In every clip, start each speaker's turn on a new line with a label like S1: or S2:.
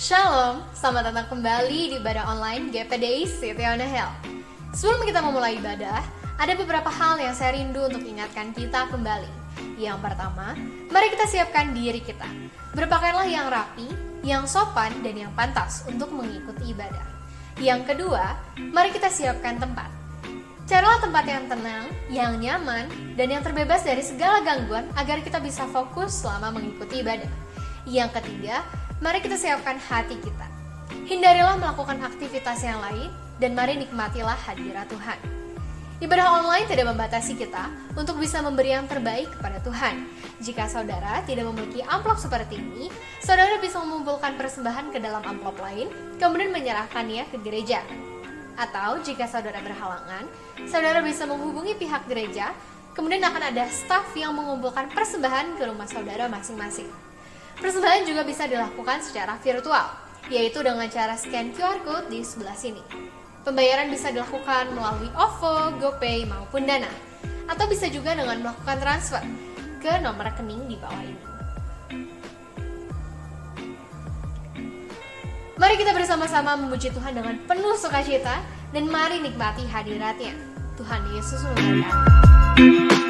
S1: Shalom, selamat datang kembali di ibadah online GPDI City on the Hill. Sebelum kita memulai ibadah, ada beberapa hal yang saya rindu untuk ingatkan kita kembali. Yang pertama, mari kita siapkan diri kita. Berpakaianlah yang rapi, yang sopan, dan yang pantas untuk mengikuti ibadah. Yang kedua, mari kita siapkan tempat. Carilah tempat yang tenang, yang nyaman, dan yang terbebas dari segala gangguan agar kita bisa fokus selama mengikuti ibadah. Yang ketiga, mari kita siapkan hati kita. Hindarilah melakukan aktivitas yang lain dan mari nikmatilah hadirat Tuhan. Ibadah online tidak membatasi kita untuk bisa memberi yang terbaik kepada Tuhan. Jika saudara tidak memiliki amplop seperti ini, saudara bisa mengumpulkan persembahan ke dalam amplop lain, kemudian menyerahkannya ke gereja. Atau jika saudara berhalangan, saudara bisa menghubungi pihak gereja, kemudian akan ada staf yang mengumpulkan persembahan ke rumah saudara masing-masing. Persembahan juga bisa dilakukan secara virtual, yaitu dengan cara scan QR Code di sebelah sini. Pembayaran bisa dilakukan melalui OVO, GoPay, maupun Dana. Atau bisa juga dengan melakukan transfer ke nomor rekening di bawah ini. Mari kita bersama-sama memuji Tuhan dengan penuh sukacita dan mari nikmati hadirat-Nya. Tuhan Yesus memberkati.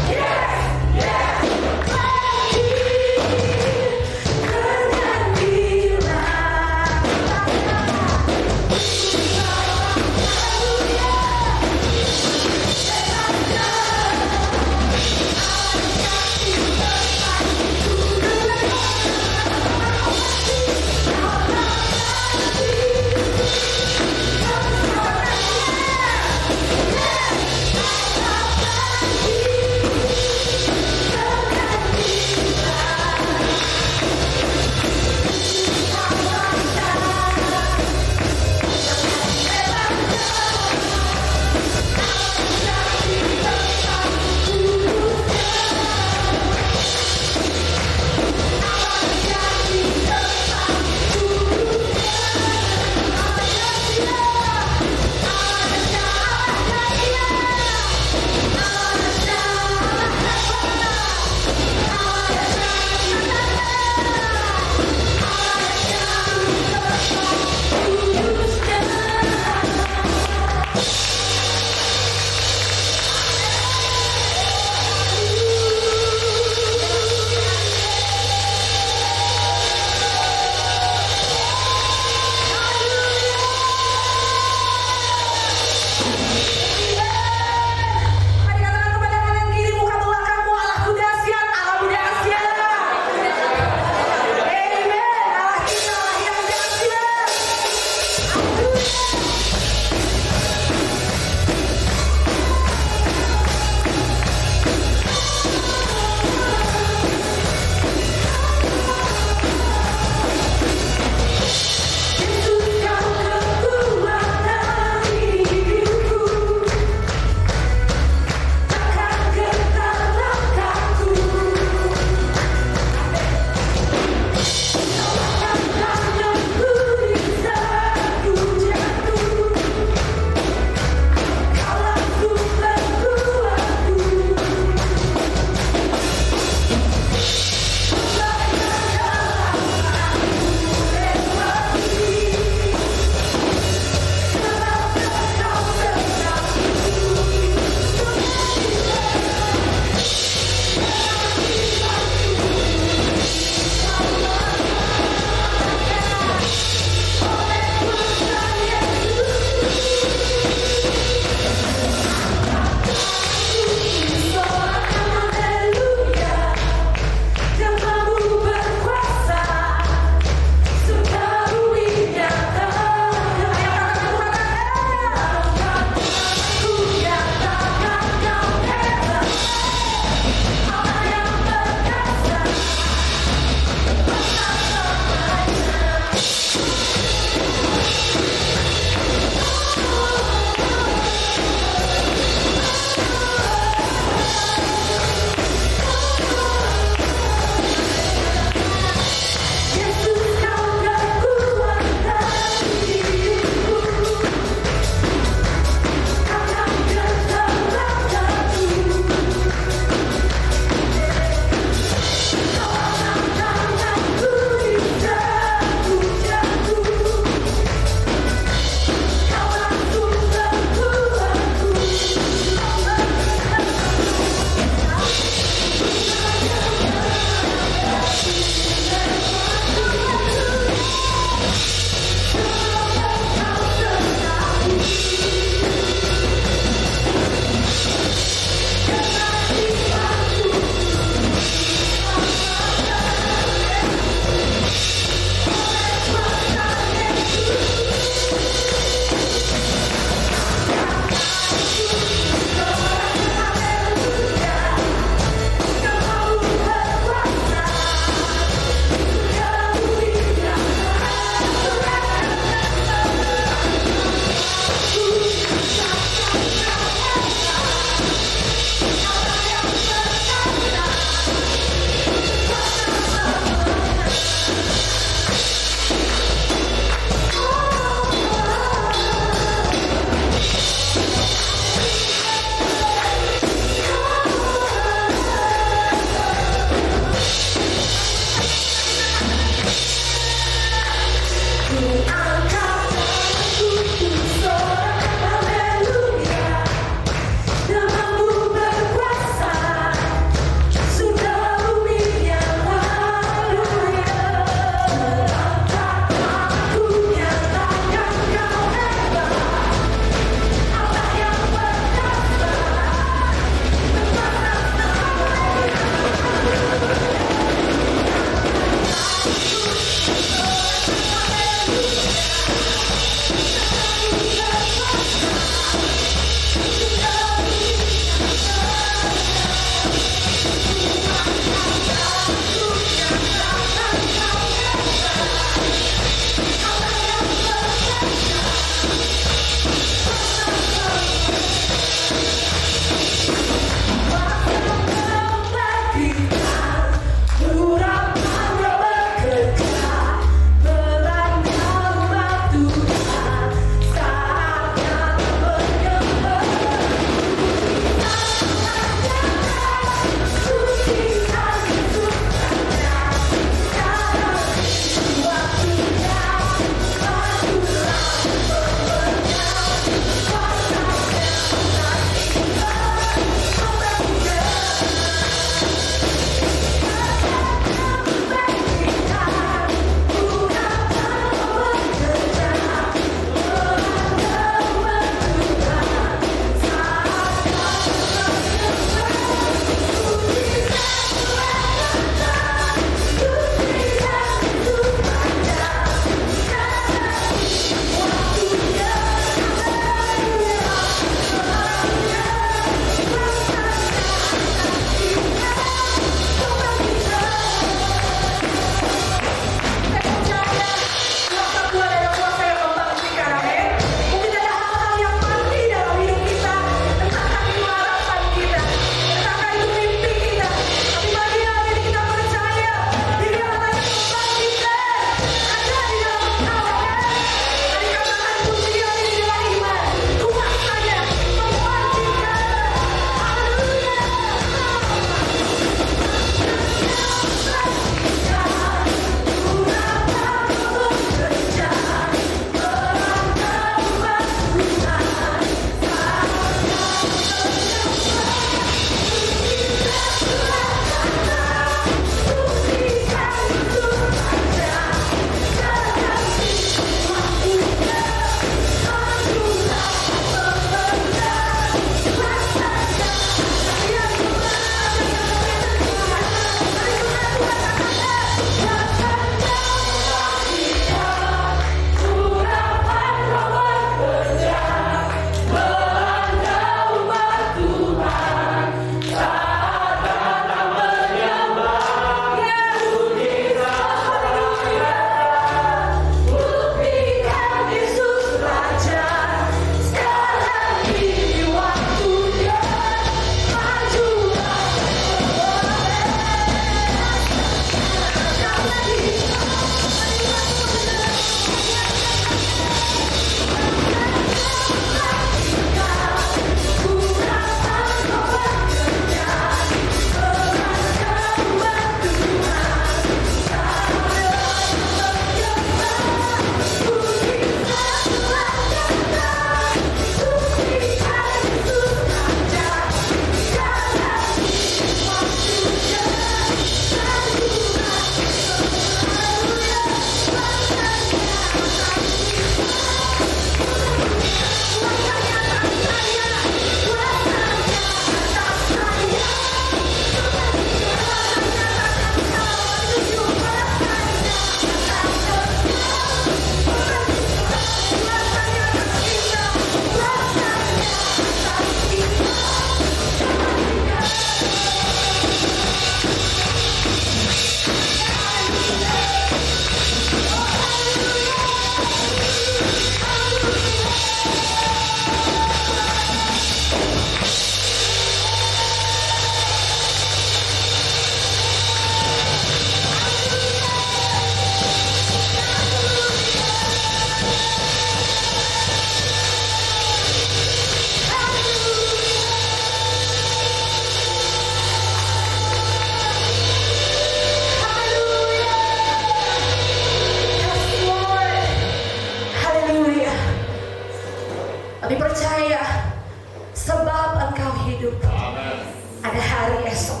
S2: hari esok.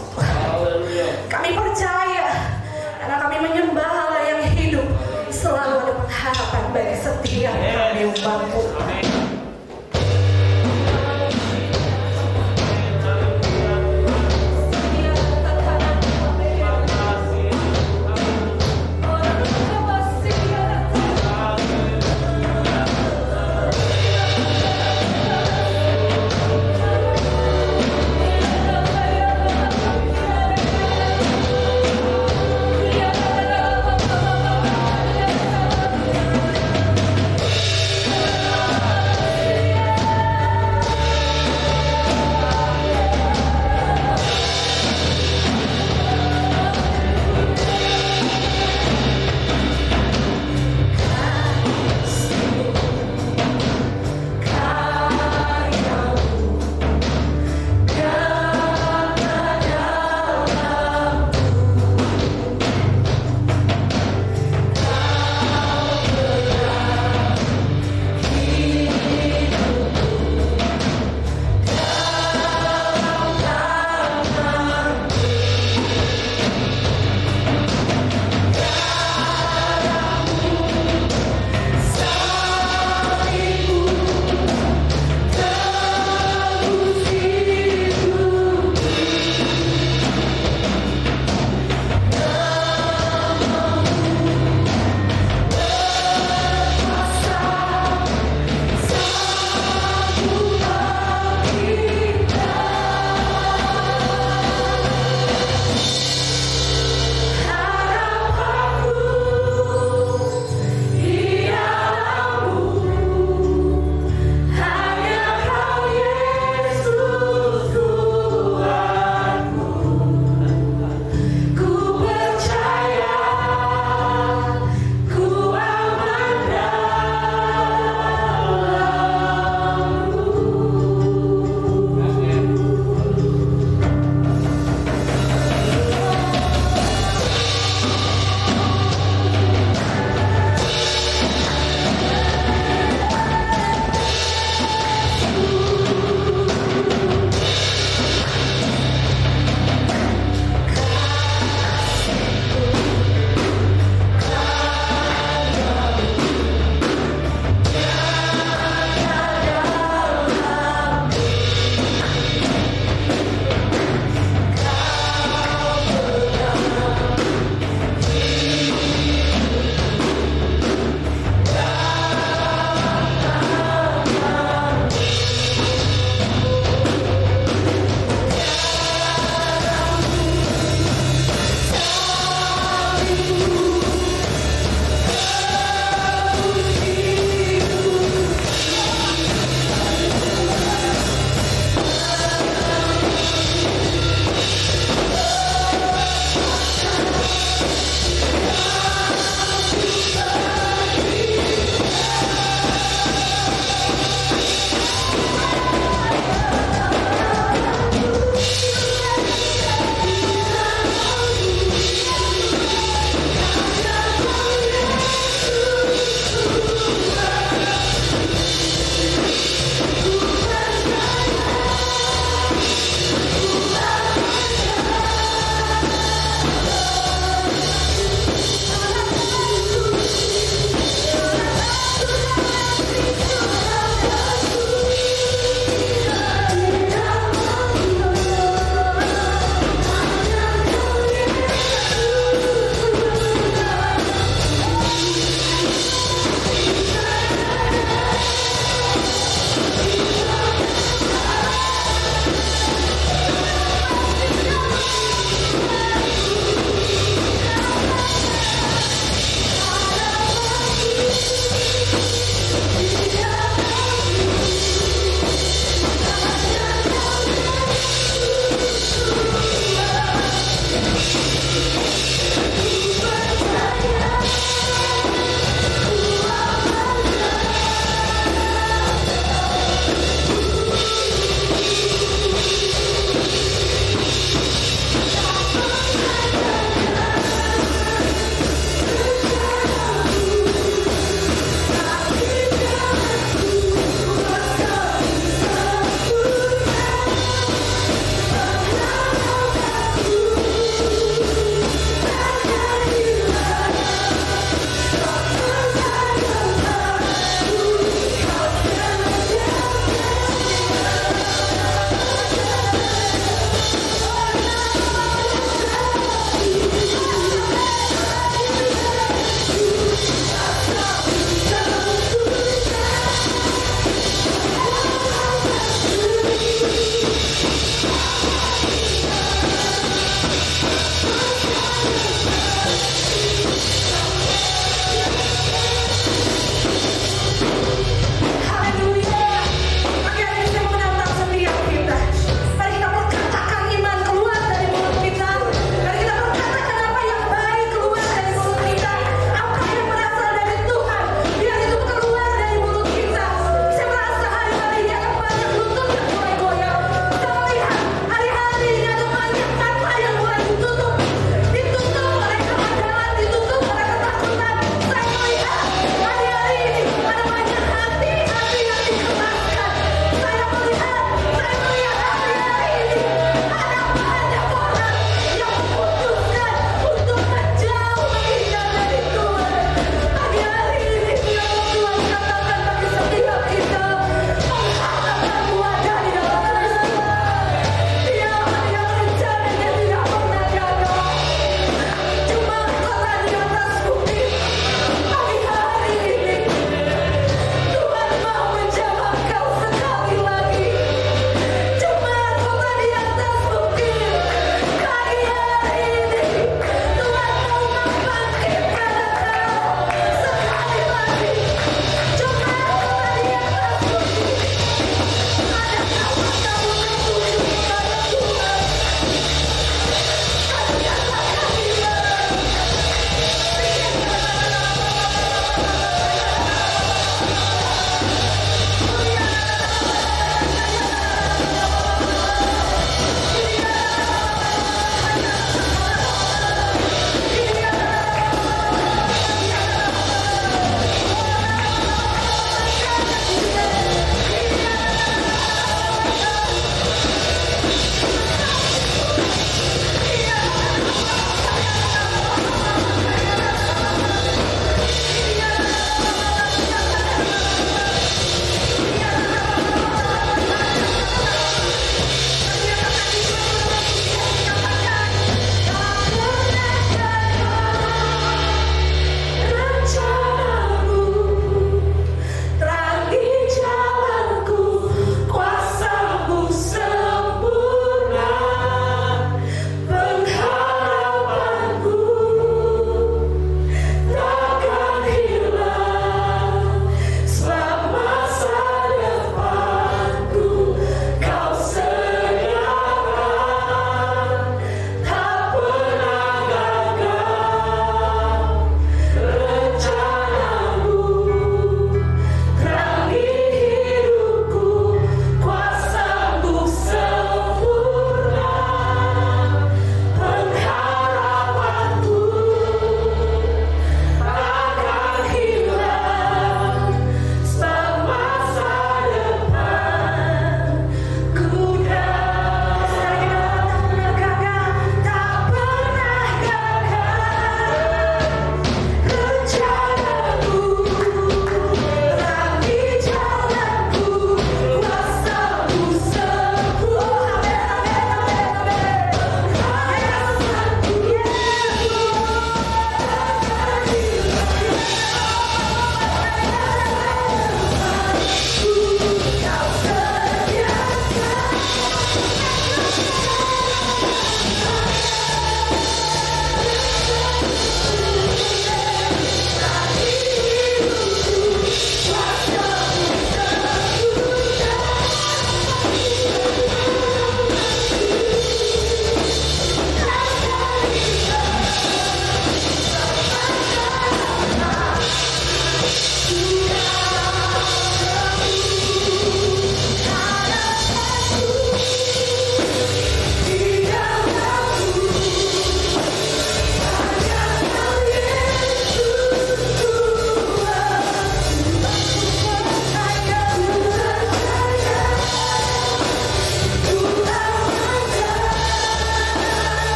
S2: Kami percaya karena kami menyembah Allah yang hidup, selalu ada pengharapan bagi setiap kami umatmu.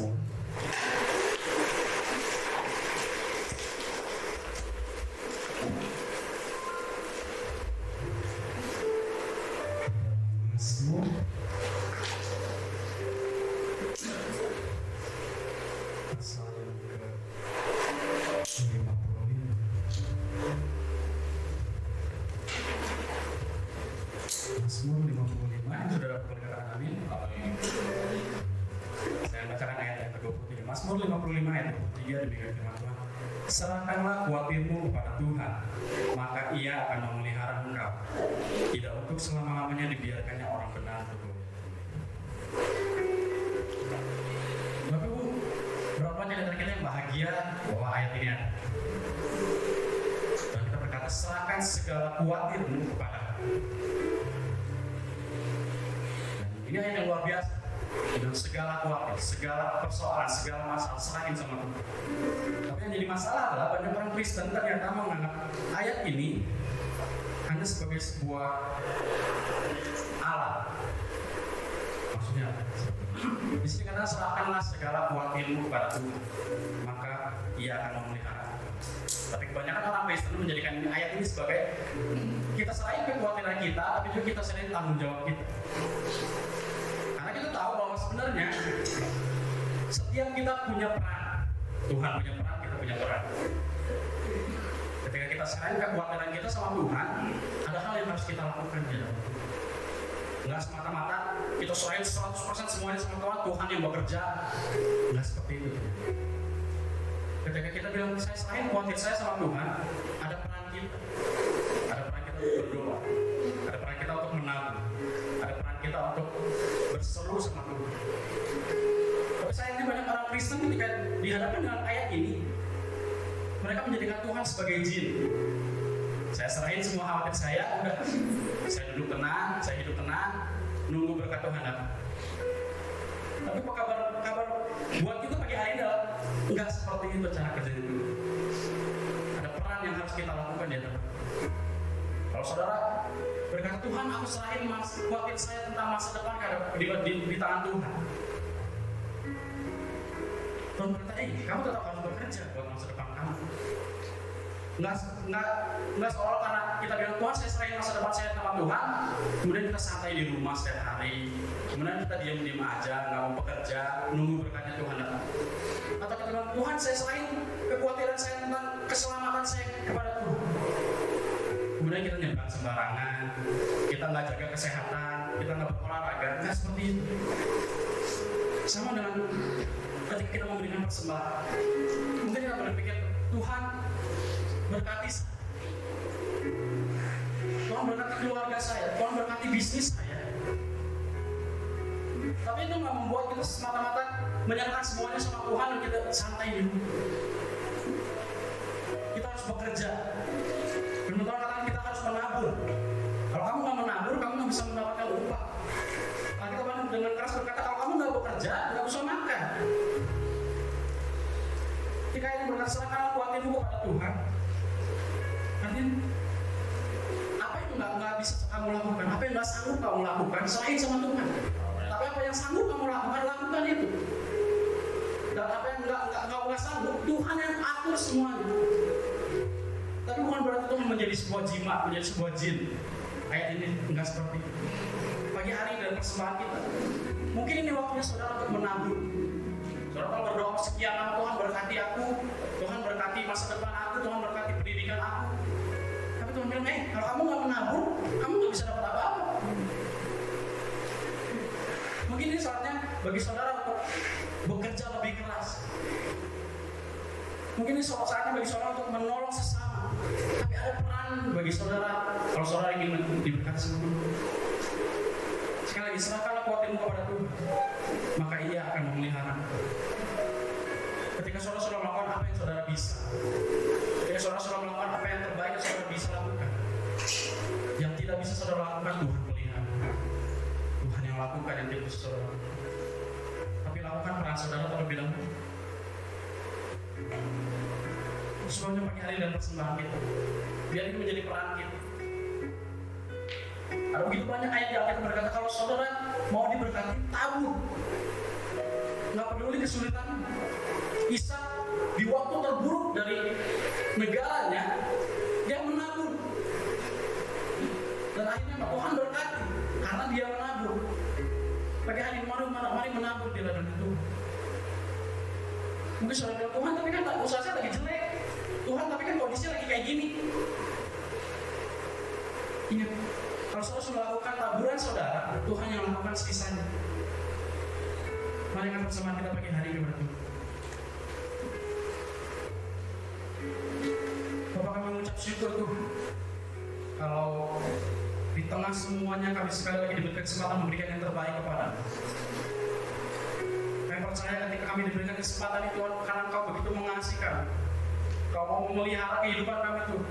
S3: Mazmur. Mazmur pasal yang ke-55. Mazmur 55, saudara boleh katakan amin. Saya bacakan ayat yang ke-23. Mazmur 55 ayat 23 demikian firman Tuhan. Serahkanlah khawatirmu kepada Tuhan, maka Ia akan memelihara engkau. Tidak untuk selama-lamanya dibiarkannya orang benar bergoyah. Bapak Ibu, berapa banyak dari kita yang bahagia bahwa ayat ini ada? Dan kita berkata, serahkan segala khawatirmu kepada. Ini ayat yang luar biasa. Dengan segala khawatir, segala persoalan, segala masalah serahin sama Tuhan. Tapi yang jadi masalah adalah banyak orang Kristen ternyata menganggap ayat ini hanya sebagai sebuah alat. Maksudnya apa? Di sini kata serahkanlah segala khawatirmu kepada Tuhan, maka Ia akan memelihara. Tapi kebanyakan orang Kristen menjadikan ayat ini sebagai kita serahin kekhawatiran kita, tapi juga kita serahin tanggung jawab kita. Karena kita tahu bahwa sebenarnya setiap kita punya peran. Tuhan punya peran, kita punya peran. Ketika kita serahin kekhawatiran kita sama Tuhan, ada hal yang harus kita lakukan di dalam Tuhan. Enggak semata-mata kita serahin 100% semuanya sama Tuhan, Tuhan yang bekerja. Enggak seperti itu. Ketika kita bilang, saya serahin khawatir saya sama Tuhan, ada peran kita. Ada peran kita untuk berdoa. Ada peran kita untuk menabung. Ada peran kita untuk berseru sama Tuhan. Tapi sayangnya banyak orang Kristen ketika dihadapkan dengan ayat ini, mereka menjadikan Tuhan sebagai jin. Saya serahin semua khawatir saya, udah. Saya duduk tenang, saya hidup tenang, nunggu berkat Tuhan datang. Tapi apa kabar buat kita pagi hari ini adalah enggak seperti itu cara kerjanya dulu. Ada peran yang harus kita lakukan di dalam. Kalau saudara berkata, Tuhan aku serahin khawatir saya tentang masa depan di tangan Tuhan. Tuhan berkata, kamu tetap harus bekerja buat masa depan kamu. Enggak seolah karena kita bilang, Tuhan saya serahin masa depan saya sama Tuhan, kemudian kita santai di rumah setiap hari, kemudian kita diam-diam aja, nggak mau bekerja, nunggu berkatnya Tuhan datang. Atau kita bilang, Tuhan saya serahin kekhawatiran saya tentang keselamatan saya kepada Tuhan. Kemudian kita nyebrang sembarangan, kita nggak jaga kesehatan, kita nggak berolahraga, nggak seperti itu. Sama dengan ketika kita memberikan persembahan, mungkin kita berpikir, Tuhan berkati saya, Tuhan berkati keluarga saya, Tuhan berkati bisnis saya. Tapi itu nggak membuat kita semata-mata menyerahkan semuanya sama Tuhan dan kita santai dulu. Kita harus bekerja. Firman Tuhan katakan kita harus menabur. Kalau kamu nggak menabur, kamu nggak bisa mendapatkan upah. Nah, kita dengan keras berkata, kalau kamu nggak bekerja, nggak bisa makan. Ketika ini berkata, serahkan khawatirmu kepada Tuhan. Artinya, apa yang nggak bisa kamu lakukan, apa yang nggak sanggup kamu lakukan, serahin sama Tuhan. Tapi apa yang sanggup kamu lakukan, lakukan itu. Dan apa yang nggak sanggup, Tuhan yang atur semuanya. Tapi bukan berarti Tuhan menjadi sebuah jimat, menjadi sebuah jin. Ayat ini enggak seperti itu. Pagi hari dan persembahan kita, mungkin ini waktunya saudara untuk menabur. Saudara kalau berdoa sekian lama, Tuhan berkati aku, Tuhan berkati masa depan aku, Tuhan berkati pendidikan aku. Tapi Tuhan bilang, kalau kamu nggak menabur, kamu nggak bisa dapat apa-apa. Mungkin ini saatnya bagi saudara untuk bekerja lebih keras. Mungkin ini saatnya bagi saudara untuk menolong sesama. Tapi ada peran bagi saudara kalau saudara ingin diberkati sama Tuhan. Sekali lagi, serahkanlah khawatirmu kepada Tuhan, maka Ia akan memelihara. Ketika saudara sudah melakukan apa yang saudara bisa, ketika saudara sudah melakukan apa yang terbaik yang saudara bisa lakukan, yang tidak bisa saudara lakukan, Tuhan pelihara. Tuhan yang lakukan yang tidak bisa saudara lakukan. Tapi lakukan peran saudara terlebih dahulu. Sebelumnya pagi hari dan persembahan kita, biar ini menjadi peran kita. Ada begitu banyak ayat yang kita berkata, kalau saudara mau diberkati, tabur. nggak peduli kesulitan. Ishak di waktu terburuk dari negaranya, dia menabur. Dan akhirnya Tuhan berkati karena dia menabur. Pakai hari mari menabur di ladang itu. Mungkin saudara bilang, Tuhan tapi kan usaha saya lagi jelek. Tuhan tapi kan kondisinya lagi kayak gini. Ingat, kalau saudara sudah melakukan taburan saudara, Tuhan yang melakukan sisanya. Mari kita bersama kita pagi hari ini berarti. Bapak kami mengucap syukur Tuhan. Kalau di tengah semuanya kami sekali lagi diberikan kesempatan memberikan yang terbaik kepada. Kami percaya ketika kami diberikan kesempatan itu Tuhan, karena Engkau begitu mengasihi kami. Kau mau memelihara kehidupan kami Tuhan.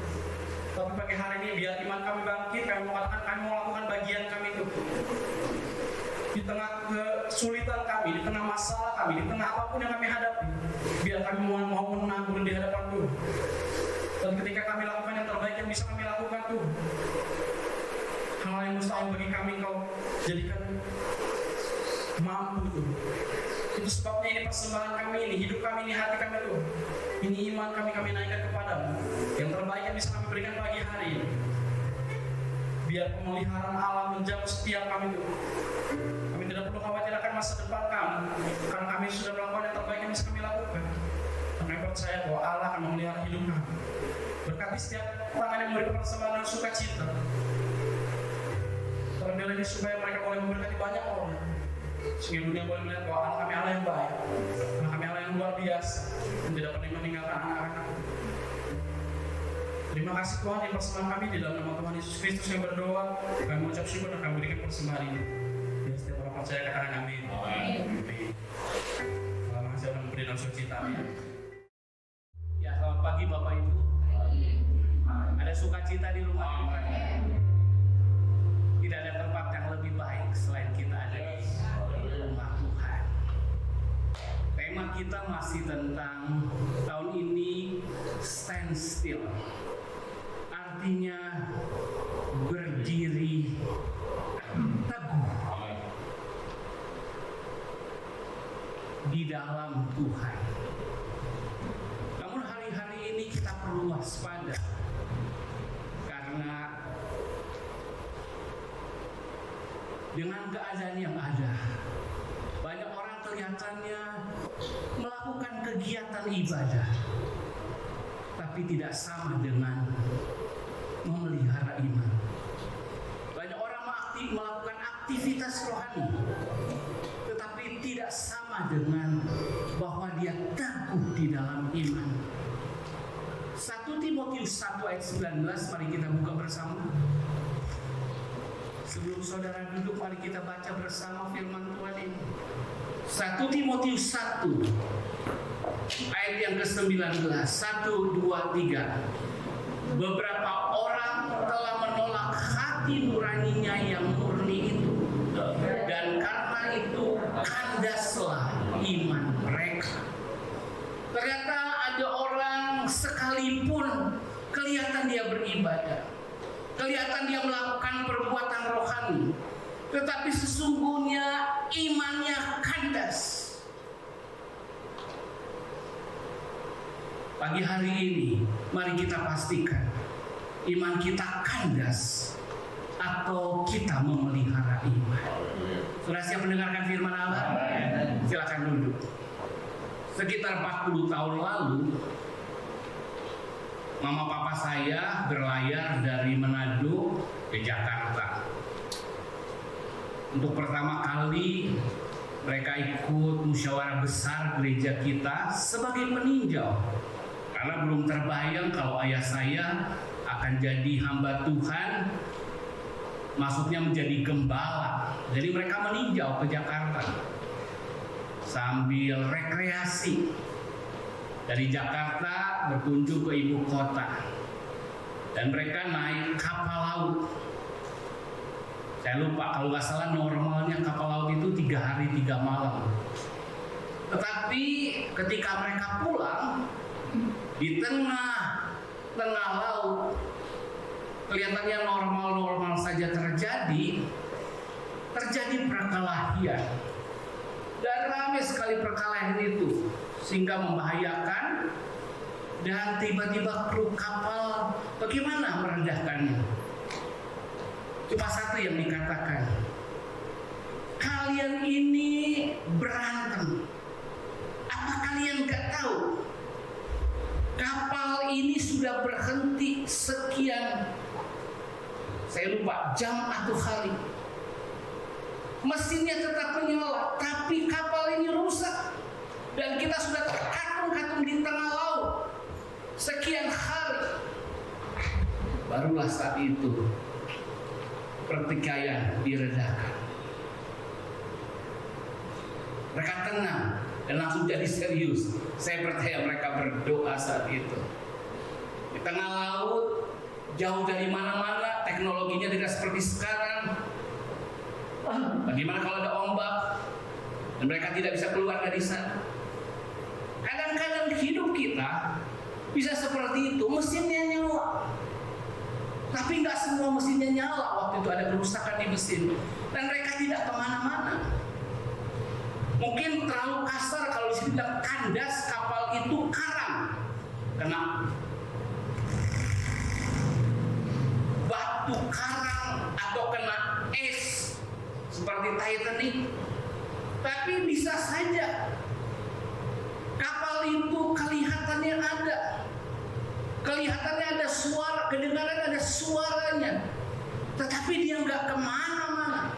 S3: Tapi pagi hari ini biar iman kami bangkit, kami mengatakan kami mau lakukan bagian kami itu. Di tengah kesulitan kami, di tengah masalah kami, di tengah apapun yang kami hadapi, biar kami mau menabur di hadapan Tuhan. Dan ketika kami lakukan yang terbaik yang bisa kami lakukan Tuhan, hal yang mustahil bagi kami Kau jadikan mampu Tuhan. Itu sebabnya ini persembahan kami ini, hidup kami ini, hati kami Tuhan. Ini iman kami naikkan kepadamu. Yang terbaik yang bisa kami berikan pagi hari ini. Biar pemeliharaan Allah menjaga setiap kami Tuhan. Kami tidak perlu khawatir akan masa depan kami, karena kami sudah melakukan yang terbaik yang bisa kami lakukan. Kami percaya bahwa Allah akan memelihara hidup kami. Berkati setiap tangan yang memberi persembahan dan sukacita. Terlebih lagi supaya mereka boleh memberkati banyak orang, sehingga dunia boleh melihat bahwa Allah kami Allah yang baik, Allah kami Allah yang luar biasa, dan tidak pernah meninggalkan anak-anak kami. Terima kasih Tuhan yang persembahan kami di dalam nama Tuhan Yesus Kristus yang berdoa. Kami mengucap syukur dan kami berikan persembahan ini. Dan setiap orang percaya katakan amin. Amin. Selamat siang dan memberi dalam sukacita.
S4: Ya, selamat pagi Bapak Ibu. Ada sukacita di rumah kita. Tidak ada tempat yang lebih baik selain kita ada di rumah Tuhan. Tema kita masih tentang tahun ini stand still. Artinya berdiri teguh di dalam Tuhan. Namun hari-hari ini kita perlu waspada karena dengan keadaan yang ada, banyak orang kelihatannya melakukan kegiatan ibadah, tapi tidak sama dengan memelihara iman. Banyak orang melakukan aktivitas rohani, tetapi tidak sama dengan bahwa dia teguh di dalam iman. 1 Timotius 1 ayat 19, mari kita buka bersama. Sebelum saudara duduk, mari kita baca bersama firman Tuhan ini. 1 Timotius 1 ayat yang ke-19. 1, 2, 3. Beberapa orang telah menolak hati nuraninya yang murni itu, dan karena itu kandaslah iman mereka. Ternyata ada orang sekalipun kelihatan dia beribadah, kelihatan dia melakukan perbuatan rohani, tetapi sesungguhnya imannya kandas. Pagi hari ini, mari kita pastikan iman kita kandas atau kita memelihara iman. Sudah siap mendengarkan firman Allah? Silakan duduk. Sekitar 40 tahun lalu, mama papa saya berlayar dari Manado ke Jakarta. Untuk pertama kali mereka ikut musyawarah besar gereja kita sebagai peninjau. Karena belum terbayang kalau ayah saya akan jadi hamba Tuhan, maksudnya menjadi gembala. Jadi mereka meninjau ke Jakarta sambil rekreasi. Dari Jakarta berkunjung ke ibu kota, dan mereka naik kapal laut. Saya lupa, kalau nggak salah normalnya kapal laut itu 3 hari 3 malam. Tetapi ketika mereka pulang, di tengah laut, kelihatannya normal-normal saja terjadi perkelahian. Dan ramai sekali perkelahian itu sehingga membahayakan, dan tiba-tiba kru kapal bagaimana merendahkannya? Cuma satu yang dikatakan, kalian ini berantem. Apa kalian gak tahu kapal ini sudah berhenti sekian, saya lupa jam atau hari, mesinnya tetap menyala, tapi kapal ini rusak dan kita sudah terkatung-katung di tengah laut sekian hari. Barulah saat itu pertikaian diredakan. Mereka tenang dan langsung jadi serius. Saya percaya mereka berdoa saat itu. Di tengah laut, jauh dari mana-mana, teknologinya tidak seperti sekarang. Bagaimana kalau ada ombak dan mereka tidak bisa keluar dari sana? Kadang-kadang hidup kita bisa seperti itu, mesinnya nyala. Tapi nggak semua mesinnya nyala. Waktu itu ada kerusakan di mesin dan mereka tidak kemana-mana. Mungkin terlalu kasar kalau disebut kandas kapal itu karang, kena batu karang atau kena es seperti Titanic. Tapi bisa saja kapal itu kelihatannya ada suara, kedengaran ada suaranya, tetapi dia nggak kemana-mana.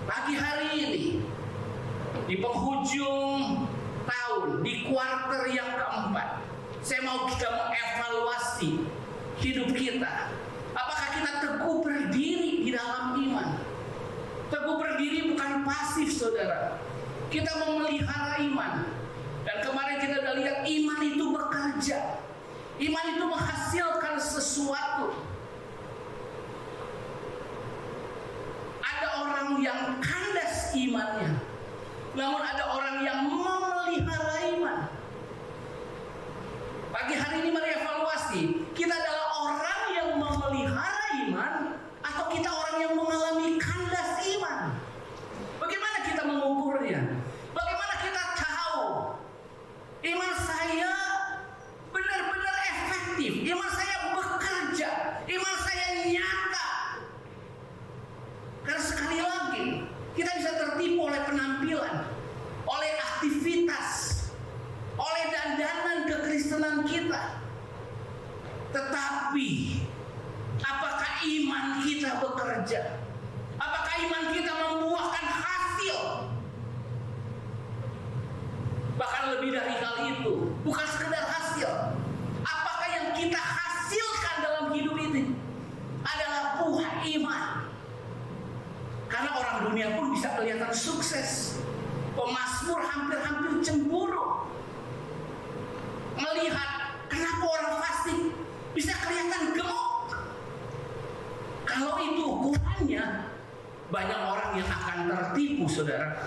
S4: Pagi hari ini, di penghujung tahun, di kuarter yang keempat, saya mau kita mengevaluasi hidup kita. Apakah kita teguh berdiri di dalam iman? Teguh berdiri bukan pasif, saudara. Kita memelihara iman. Dan kemarin kita sudah lihat iman itu bekerja. Iman itu menghasilkan sesuatu. Ada orang yang kandas imannya, namun ada orang yang memelihara iman. Pagi hari ini mari evaluasi, kita adalah orang yang memelihara iman atau kita orang yang mengalami kandas iman. Bagaimana kita mengukurnya? Bagaimana kita tahu iman saya benar-benar efektif, iman saya bekerja, iman saya nyata? Karena sekali lagi kita bisa tertipu oleh penampilan, oleh aktivitas, oleh dandanan kekristenan kita. Tetapi apakah iman kita bekerja? Apakah iman kita membuahkan hasil? Bahkan lebih dari hal itu, bukan sekedar hasil. Apakah yang kita hasilkan dalam hidup ini adalah buah iman? Karena orang dunia pun bisa kelihatan sukses. Pemazmur hampir-hampir cemburu melihat kenapa orang fasting bisa kelihatan gemuk. Kalau itu ukurannya, banyak orang yang akan tertipu, saudara.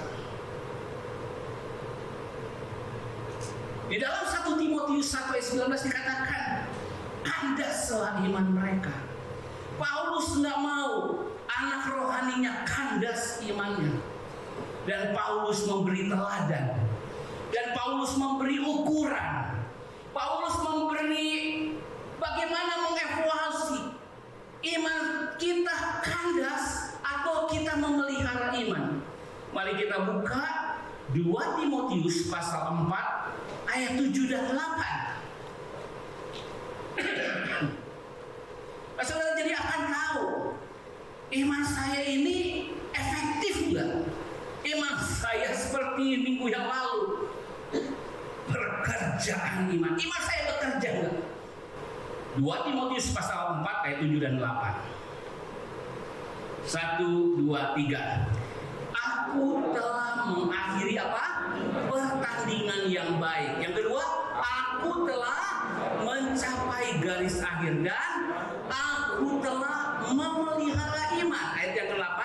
S4: Di dalam 1 Timotius 1 ayat 19 dikatakan, kandaslah iman mereka. Paulus nggak mau anak rohaninya kandas imannya. Dan Paulus memberi teladan. Dan Paulus memberi ukuran. Paulus memberi bagaimana mengevaluasi iman kita kandas atau kita memelihara iman. Mari kita buka 2 Timotius pasal 4 ayat 7 dan 8. Saudara jadi akan tahu iman saya ini efektif nggak? Iman saya seperti minggu yang lalu, pekerjaan iman. Iman saya bekerja nggak? 2 Timotius pasal 4 ayat 7 dan 8. 1, 2, 3. Aku telah mengakhiri apa? Pertandingan yang baik. Yang kedua, aku telah mencapai garis akhir dan aku telah memelihara iman. Ayat yang ke-8.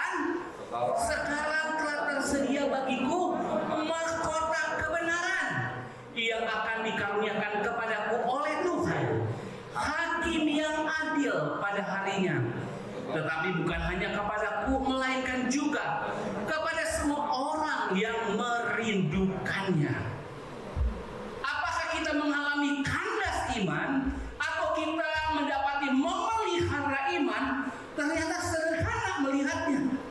S4: Sekarang telah tersedia bagiku mahkota kebenaran yang akan dikaruniakan kepadaku oleh Tuhan, hakim yang adil pada harinya. Tetapi bukan hanya kepadaku, melainkan juga kepada semua orang yang merindukannya. Apakah kita mengalami kandas iman atau kita mendapati memelihara iman? Ternyata sederhana melihatnya.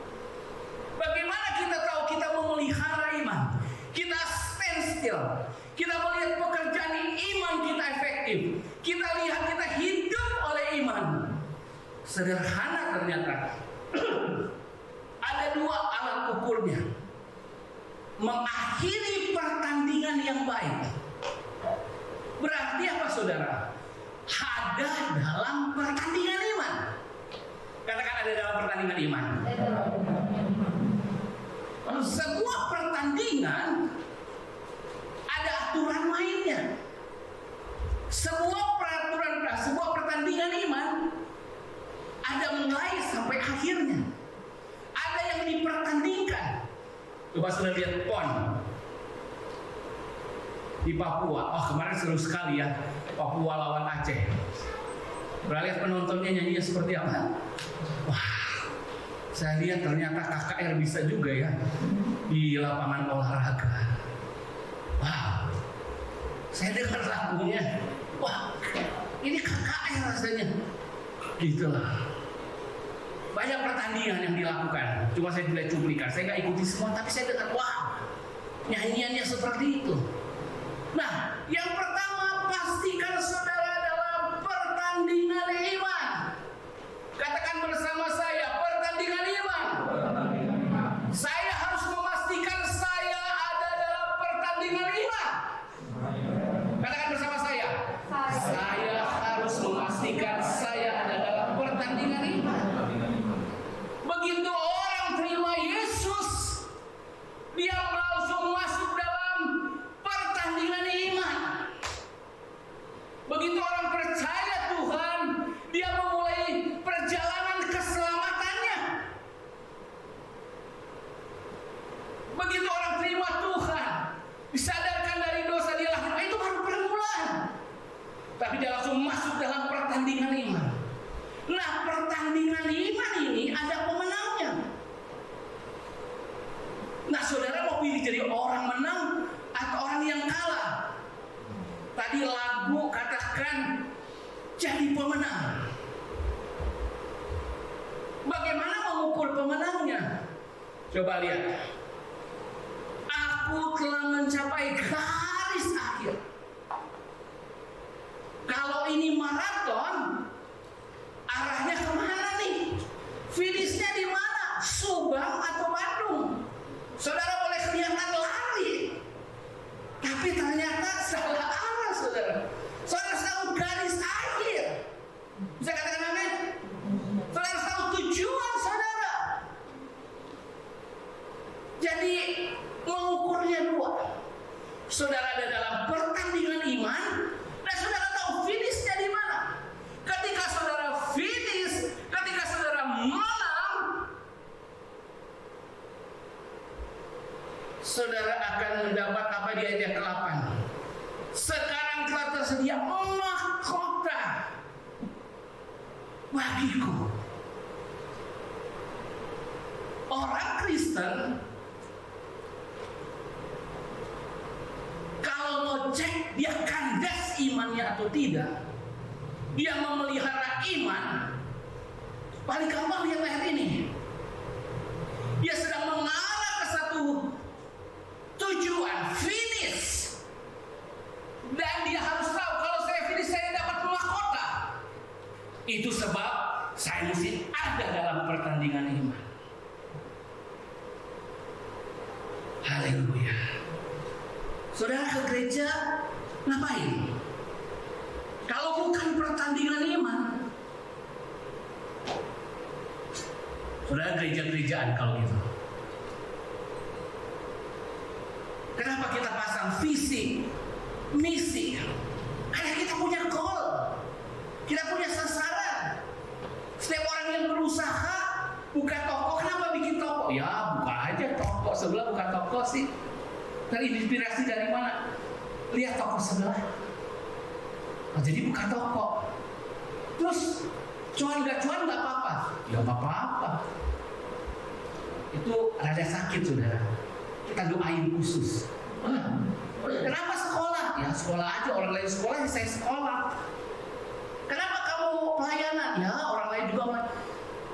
S4: Bagaimana kita tahu kita memelihara iman? Kita stand still. Kita melihat pekerjaan iman kita efektif. Kita lihat kita hidup oleh iman. Sederhana ternyata. Ada dua alat ukurnya. Mengakhiri pertandingan yang baik. Berarti apa saudara? Ada dalam pertandingan iman. Katakan ada dalam pertandingan iman. Sebuah pertandingan ada aturan mainnya. Sebuah pertandingan iman ada mulai sampai akhirnya. Ada yang dipertandingkan. Coba sudah lihat PON di Papua. Oh, kemarin seru sekali ya, Papua lawan Aceh. Pernah lihat penontonnya nyanyinya seperti apa? Wah, saya lihat ternyata KKR bisa juga ya di lapangan olahraga. Wah, saya dengar lagunya. Wah, ini KKR rasanya. Gitulah. Banyak pertandingan yang dilakukan. Cuma saya tidak cuplikan. Saya nggak ikuti semua, tapi saya dengar, wah, nyanyiannya seperti itu. Nah, yang pertama, pastikan saudara dalam pertandingan iman. Katakan bersama saya, pertandingan iman. Saya harus memastikan saya ada dalam pertandingan iman. Katakan bersama saya. Saya harus memastikan saya ada dalam pertandingan iman. Begitu orang terima Yesus, dia langsung masuk dalam pertandingan iman. Begitu orang percaya Tuhan, dia memulai perjalanan keselamatannya. Begitu orang terima Tuhan, disadarkan dari dosa dia lakukan, itu baru permulaan. Tapi dia langsung masuk dalam pertandingan iman. Nah, pertandingan iman ini ada pemenangnya. Nah, saudara mau pilih jadi orang menang atau orang yang kalah? Tadi lagu katakan jadi pemenang. Bagaimana mengukur pemenangnya? Coba lihat. Aku telah mencapai garis akhir. Kalau ini maraton, arahnya kemana nih? Finishnya di mana? Subang atau Bandung? Saudara boleh kelihatan lari, tapi ternyata salah arah, saudara. Saudara tahu garis akhir. Bisa katakan amin? Saudara tahu tujuan saudara. Jadi mengukurnya dua. Saudara ada dalam pertandingan iman, dan saudara tahu finishnya di mana. Ketika saudara finish, ketika saudara menang, saudara akan mendapat apa di ayat yang ke-8. Sekarang telah tersedia mahkota bagiku. Orang Kristen kalau mau cek dia kandas imannya atau tidak, dia memelihara iman, paling gampang lihat ayat ini. Dia sedang mengarah ke satu tujuan, finish. Dan dia harus tahu kalau saya finish saya dapat mahkota. Itu sebab saya mesti ada dalam pertandingan iman. Haleluya. Saudara ke gereja ngapain? Kalau bukan pertandingan iman. Saudara gereja-gerejaan kalau gitu. Kenapa kita pasang visi, misi? Karena kita punya goal. Kita punya sasaran. Setiap orang yang berusaha buka toko, kenapa bikin toko? Ya buka aja toko sebelah, buka toko sih. Terinspirasi dari mana? Lihat toko sebelah. Nah, jadi buka toko. Terus cuan gak apa-apa? Ya gak apa-apa. itu rada sakit, saudara. Kita doain khusus. Kenapa sekolah? Ya sekolah aja, orang lain sekolah, ya saya sekolah. Kenapa kamu pelayanan? Ya orang lain juga.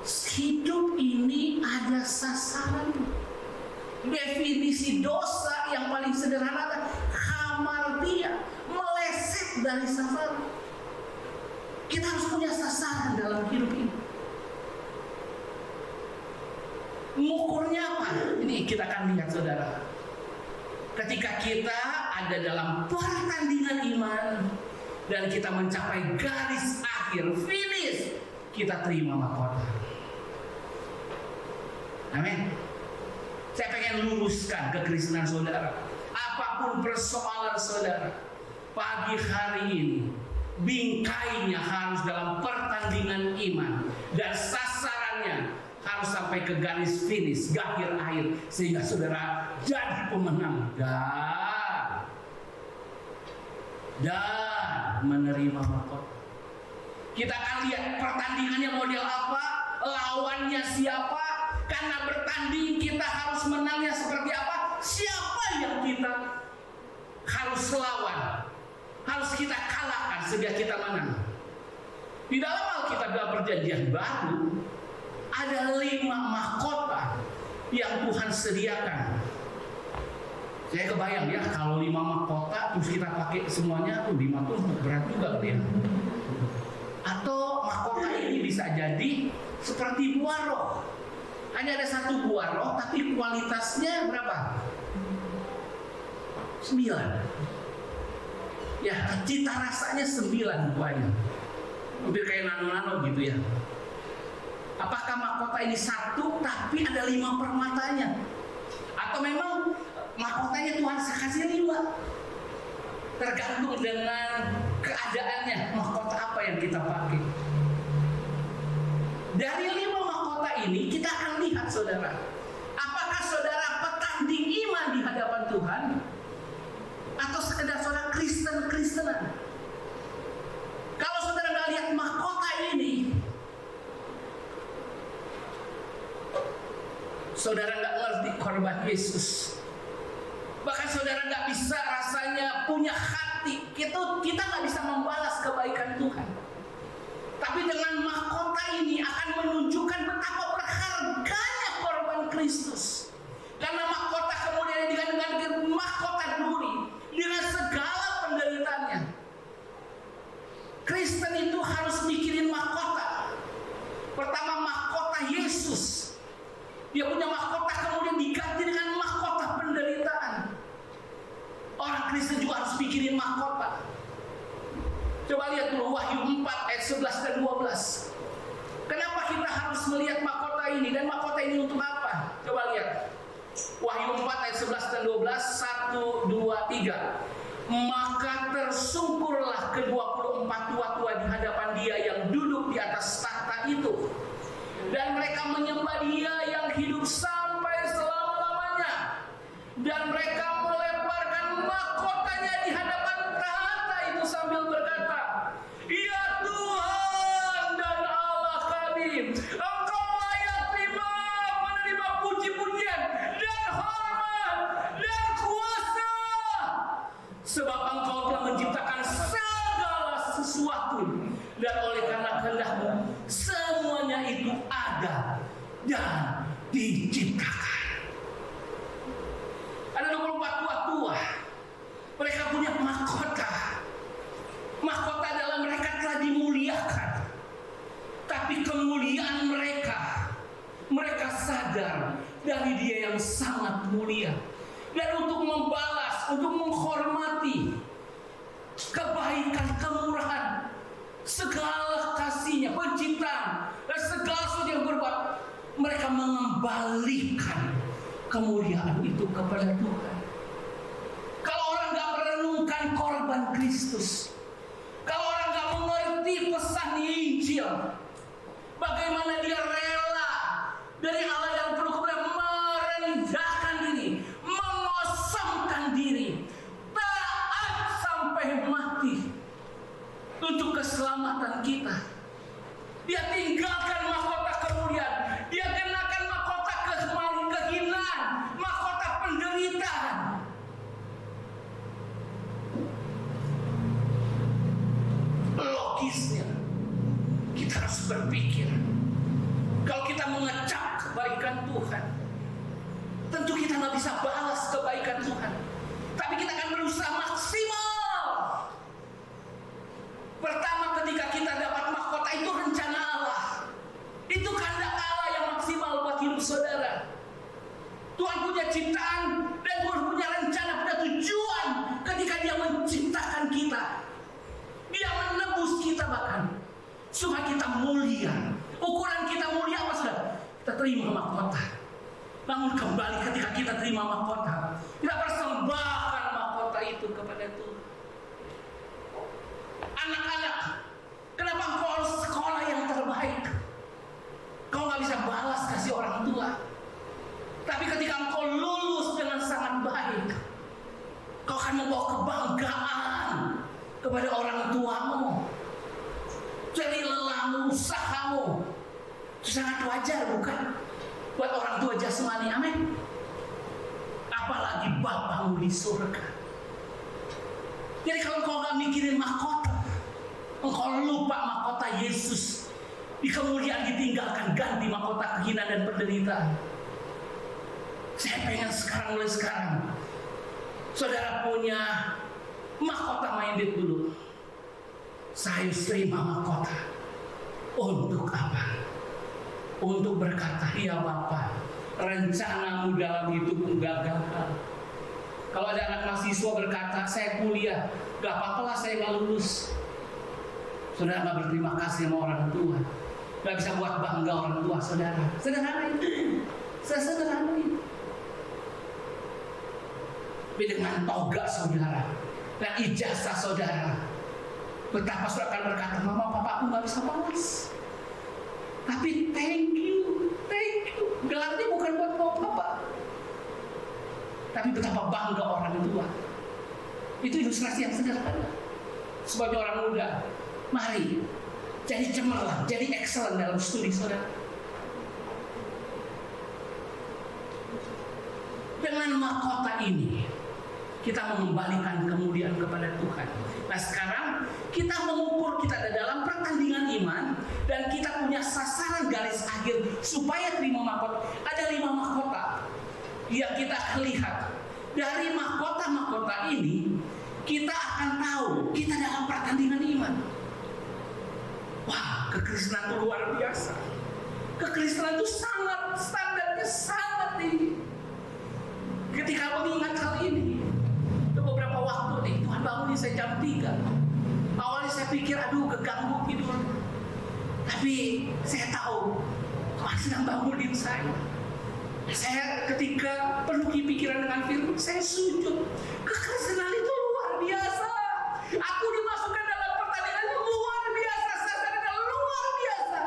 S4: Hidup ini ada sasaran. Definisi dosa yang paling sederhana adalah hamartia, meleset dari sasaran. Kita harus punya sasaran dalam hidup ini. Mengukurnya apa? Ini kita akan lihat, saudara. Ketika kita ada dalam pertandingan iman dan kita mencapai garis akhir, finish, kita terima mahkota. Amin. Saya pengen luruskan kekristenan saudara. Apapun persoalan saudara, pagi hari ini bingkainya harus dalam pertandingan iman dan sasarannya harus sampai ke garis finish, garis akhir, sehingga saudara jadi pemenang dan menerima mahkota. Kita akan lihat pertandingannya model apa, lawannya siapa. Karena bertanding kita harus menangnya seperti apa, siapa yang kita harus lawan, harus kita kalahkan sehingga kita menang. Di dalam Alkitab dalam Perjanjian Baru ada 5 mahkota yang Tuhan sediakan. Saya kebayang ya, kalau 5 mahkota terus kita pakai semuanya tuh 5 tuh berat juga ya. Atau mahkota ini bisa jadi seperti buah roh. Hanya ada 1 buah roh, tapi kualitasnya berapa? 9. Ya, cita rasanya 9 buahnya. Hampir kayak nano-nano gitu ya. Apakah mahkota ini 1 tapi ada 5 permatanya? Atau memang mahkotanya Tuhan kasih 5? Tergantung dengan keadaannya, mahkota apa yang kita pakai. Dari 5 mahkota ini kita akan lihat, saudara, apakah saudara petanding iman di hadapan Tuhan atau sekedar saudara Kristen-Kristenan. Kalau saudara nggak lihat mahkota ini, saudara nggak ngerti korban Yesus. Bahkan saudara nggak bisa rasanya punya hati. Kita nggak bisa membalas kebaikan Tuhan. Tapi dengan mahkota ini akan menunjukkan betapa berharganya korban Kristus. Karena mahkota kemudian diganti dengan mahkota duri dengan segala penderitaannya. Kristen itu harus mikirin mahkota. Pertama mahkota Yesus. Dia punya mahkota kemudian diganti dengan mahkota penderitaan. Orang Kristen juga harus mikirin mahkota. Coba lihat dulu Wahyu 4 ayat 11 dan 12. Kenapa kita harus melihat mahkota ini? Dan mahkota ini untuk apa? Coba lihat Wahyu 4 ayat 11 dan 12. 1, 2, 3. Maka tersungkurlah ke-24 tua-tua di hadapan dia yang duduk di atas tahta itu. Dan mereka menyembah dia yang hidup sampai selama-lamanya. Dan mereka melemparkan mahkotanya di hadapan tahta itu sambil berkata, "Ya Tuhan dan Allah kami, Engkau layak menerima puji-pujian dan hormat dan kuasa, sebab Engkau telah menciptakan segala sesuatu, dan oleh karena kehendak-Mu semuanya itu ada dan diciptakan." Ada 24 tua-tua. Mereka punya mahkota. Mahkota adalah mereka telah dimuliakan. Tapi kemuliaan mereka sadar dari Dia yang sangat mulia. Dan untuk membalas, untuk menghormati kebaikan, kemurahan, segala kasih-Nya, penciptaan, dan segala sesuatu yang berbuat, mereka mengembalikan kemuliaan itu kepada Tuhan. Kalau orang gak merenungkan korban Kristus, kalau orang gak mengerti pesan Injil, bagaimana dia rela dari Allah yang penuh kemuliaan merendahkan diri, mengosongkan diri, taat sampai mati untuk keselamatan kita. Dia tinggalkan mahkota kemuliaan, dia kenakan mahkota berpikir, kalau kita mengecap kebaikan Tuhan, tentu kita nggak bisa balas kebaikan Tuhan, tapi kita akan berusaha maksimal. Pertama, ketika kita dapat mahkota, itu rencana Allah, itu kehendak Allah yang maksimal buat hidup saudara. Tuhan punya ciptaan dan Tuhan punya rencana, punya tujuan ketika Dia menciptakan kita. Dia menebus kita bahkan supaya kita mulia. Ukuran kita mulia apa saudara? Kita terima mahkota. Namun kembali ketika kita terima mahkota, kita persembahkan mahkota itu kepada Tuhan. Anak-anak, kenapa engkau harus sekolah yang terbaik? Kau gak bisa balas kasih orang tua. Tapi ketika engkau lulus dengan sangat baik, kau akan membawa kebanggaan kepada orang tuamu. Jadi lelahmu, usahamu itu sangat wajar, bukan? Buat orang tua jasmani, amin. Apalagi Bapamu di surga. Jadi kalau engkau gak mikirin mahkota, engkau lupa mahkota Yesus di kemuliaan ditinggalkan, ganti mahkota kehinaan dan penderitaan. Saya pengen mulai sekarang saudara punya mahkota minded dulu. Saya terima mahkota. Untuk apa? Untuk berkata, ya Bapa, rencanamu dalam hidupku gak gagal. Kalau ada anak mahasiswa berkata, saya kuliah, gak apa-apa lah saya gak lulus. Saudara gak berterima kasih sama orang tua, gak bisa buat bangga orang tua saudara. Sederhana itu. Sesederhana itu. Tapi dengan toga saudara dan ijazah saudara, betapa saudara akan berkata, mama papa aku gak bisa balas, tapi thank you. Gelarnya bukan buat mama papa, tapi betapa bangga orang tua. Itu ilustrasi yang sederhana. Sebagai orang muda, mari jadi cemerlang, jadi excellent dalam studi saudara. Dengan mahkota ini kita mengembalikan kemuliaan kepada Tuhan. Nah sekarang kita mengukur, kita ada dalam pertandingan iman dan kita punya sasaran garis akhir supaya terima mahkota. Ada 5 mahkota yang kita akan lihat. Dari mahkota-mahkota ini kita akan tahu kita dalam pertandingan iman. Wah, kekristenan itu luar biasa. Kekristenan itu sangat, standarnya sangat tinggi. Ketika mengingat hal ini, beberapa waktu nih, Tuhan bangunin saya jam 3. Awalnya saya pikir, aduh keganggu tidur. Tapi saya tahu Tuhan sedang bangunin saya. Saya ketika penuh pikiran dengan firman, saya sujud. Kekristenan itu luar biasa. Aku dimasukkan dalam pertandingan yang luar biasa. Sasarannya luar biasa.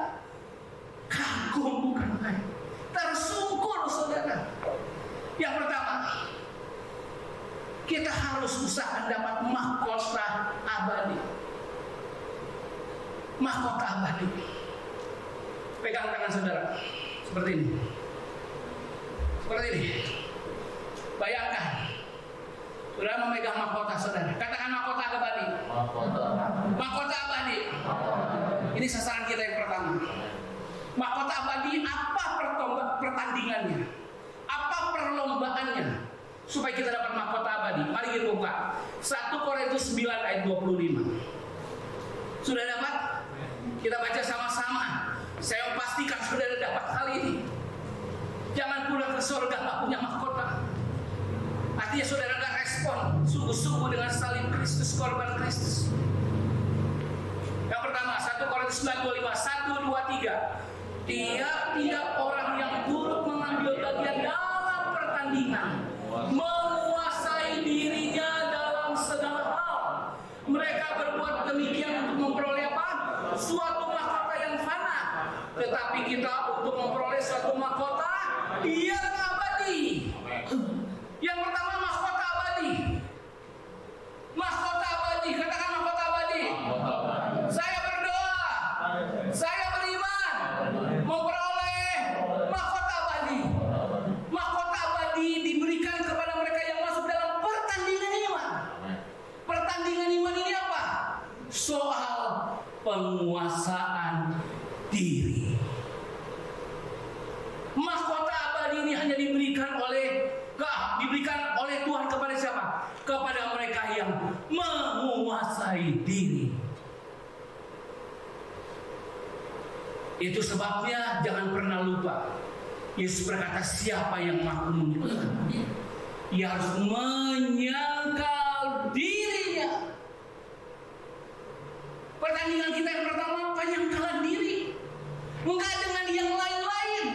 S4: Kagum bukan main. Tersungkur saudara. Yang pertama, kita harus usaha dapat mahkota abadi. Mahkota abadi. Pegang tangan saudara seperti ini. Seperti ini. Bayangkan saudara memegang mahkota saudara. Katakan mahkota abadi. Mahkota abadi. Ini sasaran kita yang pertama. Mahkota abadi, apa pertandingannya? Apa perlombaannya supaya kita dapat mahkota abadi? Mari kita buka 1 Korintus 9 ayat 25. Sudah dapat? Kita baca sama-sama. Saya pastikan saudara dapat hal ini. Jangan pulang ke surga gak punya mahkota. Artinya saudara gak respon sungguh-sungguh dengan salib Kristus, korban Kristus. Yang pertama 1 Korintus 9:25. 1, 2, 3. Tiap-tiap orang yang turut mengambil bagian dalam pertandingan menguasai dirinya dalam segala hal. Mereka berbuat demikian untuk memperoleh apa? Suatu mahkota yang fana. Tetapi kita untuk memperoleh suatu mahkota yang abadi. Yang pertama mahkota abadi. Mahkota abadi. Katakan mahkota abadi. Saya berdoa, saya beriman memperoleh mahkota abadi. Mahkota abadi diberikan kepada mereka yang masuk dalam pertandingan iman. Pertandingan iman ini apa? Soal penguasaan diri. Mahkota abadi ini hanya diberikan oleh Tuhan kepada siapa? Kepada mereka yang menguasai diri. Itu sebabnya jangan pernah lupa, Yesus berkata, siapa yang mampu mengikutku, ia harus menyangkal dirinya. Pertandingan kita yang pertama penyangkalan diri, enggak dengan yang lain-lain.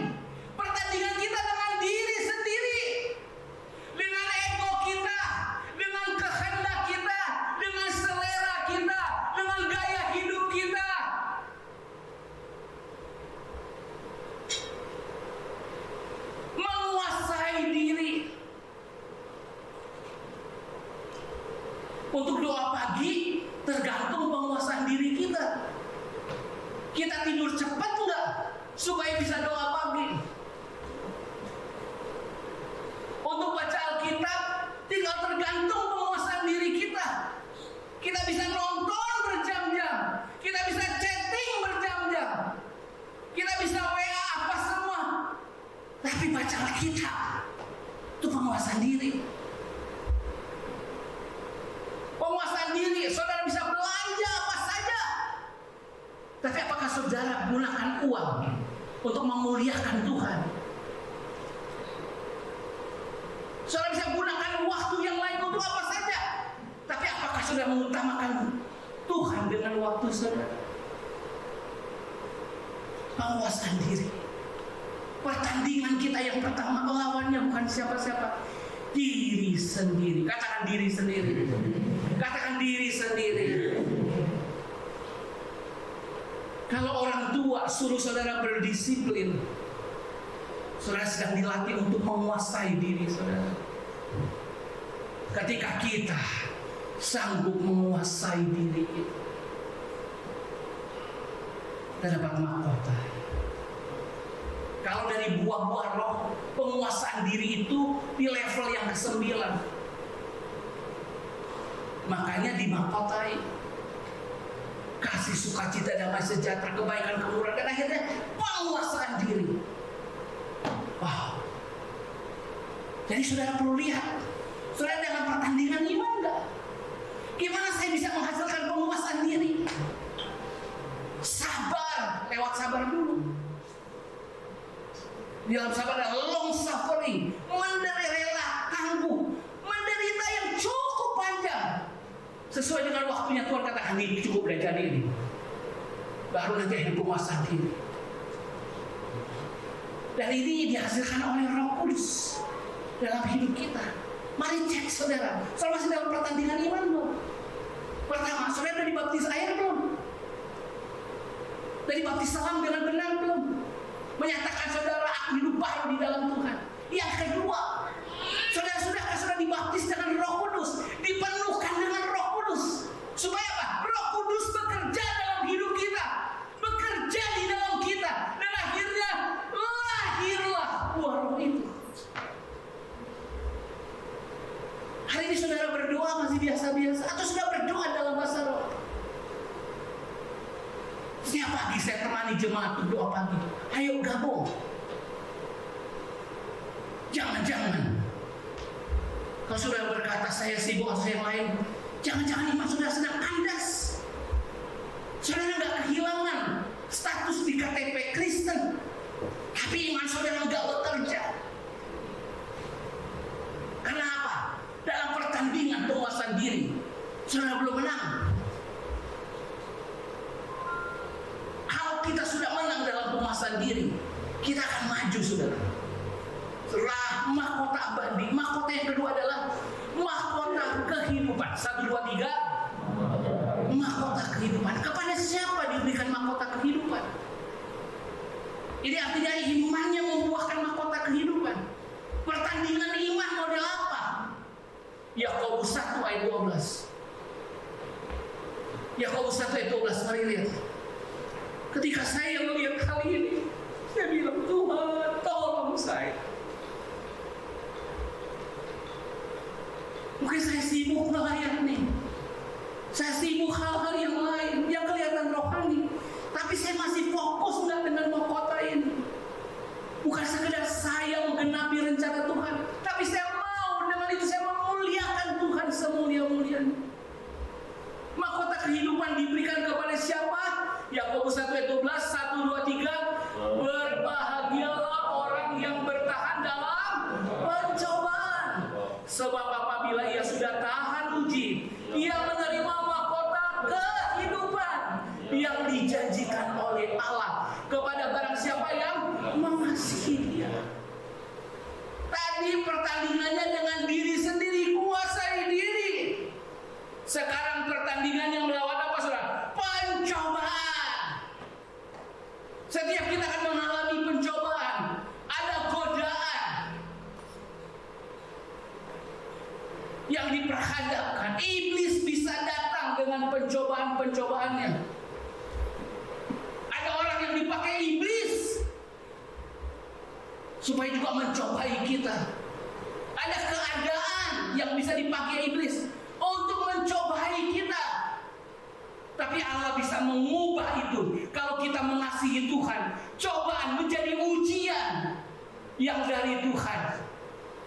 S4: Pertandingan kita dengan diri sendiri, dengan ego kita, dengan kehendak kita, dengan selera kita, dengan gaya hidup kita. Menguasai diri. Untuk doa pagi tergantung penguasaan diri kita. Kita tidur cepat enggak supaya bisa doa pagi? Untuk baca Alkitab tinggal tergantung penguasaan diri kita. Kita bisa nonton berjam-jam, kita bisa chatting berjam-jam, kita bisa WA apa semua, tapi baca Alkitab itu penguasaan diri. Penguasaan diri, saudara bisa belanja apa saja, tapi apakah saudara gunakan uang untuk memuliakan Tuhan? Saudara bisa gunakan waktu yang lain untuk apa saja, tapi apakah saudara mengutamakan Tuhan dengan waktu saudara? Penguasaan diri. Pertandingan kita yang pertama, lawannya bukan siapa-siapa, diri sendiri. Katakan diri sendiri. Katakan diri sendiri. Kalau orang tua suruh saudara berdisiplin, saudara sedang dilatih untuk menguasai diri saudara. Ketika kita sanggup menguasai diri kita, kita dapat mahkota. Kalau dari buah-buah roh, penguasaan diri itu di level yang ke-9. Makanya dimahkotai. Kasih, sukacita, damai sejahtera, kebaikan, kemurahan, dan akhirnya penguasaan diri. Wow. Jadi saudara perlu lihat, saudara dalam pertandingan iman enggak? Gimana saya bisa menghasilkan penguasaan diri? Sabar, lewat sabar dulu. Di dalam sabar ada long suffering, menderita tangguh, menderita yang cukup panjang. Sesuai dengan waktunya Tuhan katakan, ini cukup udah jadi ini. Baru nanti ada penguasaan diri. Dan ini dihasilkan oleh Roh Kudus dalam hidup kita. Mari cek saudara, saudara masih dalam pertandingan iman belum? Pertama, saudara sudah dibaptis air belum? Sudah dibaptis salam dengan benar belum? Menyatakan saudara aku hidup baru di dalam Tuhan. Yang kedua, saudara sudah dibaptis dengan Roh Kudus, dipenuhkan dengan Roh Kudus. Supaya apa? Roh Kudus bekerja dalam hidup kita, bekerja di dalam kita, dan akhirnya lahirlah buah roh itu. Hari ini saudara berdoa masih biasa-biasa, atau sudah berdoa dalam bahasa roh? Setiap pagi saya temani jemaat berdoa pagi. Ayo gabung. Jangan-jangan kalau sudah berkata saya sibuk atau yang lain, jangan-jangan iman saudara sedang kandas. Saudara nggak kehilangan status di KTP Kristen, tapi iman saudara nggak bekerja. Karena apa? Dalam pertandingan penguasaan diri, saudara belum menang. Kalau kita sudah menang dalam penguasaan diri, kita akan maju saudara. Setelah mahkota abadi, mahkota yang kedua adalah mahkota kehidupan. 1, 2, 3. Mahkota kehidupan. Kepada siapa diberikan mahkota kehidupan? Ini artinya imannya membuahkan mahkota kehidupan. Pertandingan iman model apa? Yakobus 1 ayat 12. Yakobus 1 ayat 12, mari lihat. Ketika saya melihat hal ini, saya bilang, Tuhan tolong saya. Mungkin saya sibuk melayani, saya sibuk hal-hal yang lain yang kelihatan rohani, tapi saya masih fokus nggak Mahkota kehidupan diberikan kepada siapa? Yakobus 1 ayat 12, 1, 2, 3. Berbahagialah orang yang bertahan dalam pencobaan. Sebab apabila ia sudah tahan uji, ia menerima mahkota kehidupan yang dijanjikan oleh Allah kepada barang siapa yang mengasihi Dia. Tadi pertandingannya dengan diri sendiri, kuasai diri. Sekarang pertandingan yang melawan apa, saudara? Pencobaan. Setiap kita akan mengalami pencobaan, ada godaan yang diperhadapkan. Iblis bisa datang dengan pencobaan-pencobaannya. Ada orang yang dipakai iblis supaya juga mencobai kita. Ada keadaan yang bisa dipakai iblis untuk mencobai kita. Tapi Allah bisa mengubah itu kalau kita mengasihi Tuhan. Cobaan menjadi ujian yang dari Tuhan.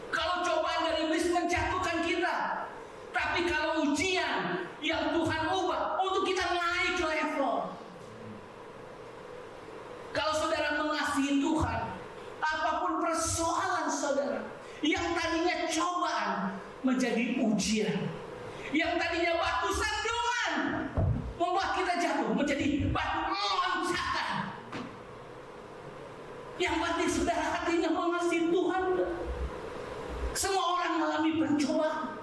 S4: Kalau cobaan dari iblis menjatuhkan kita, tapi kalau ujian yang Tuhan ubah untuk kita naik level. Kalau saudara mengasihi Tuhan, apapun persoalan saudara, yang tadinya cobaan menjadi ujian, yang tadinya batu sandungan membuat kita jatuh menjadi batu loncatan. Yang penting saudara hatinya mengasihi Tuhan. Semua orang mengalami pencobaan,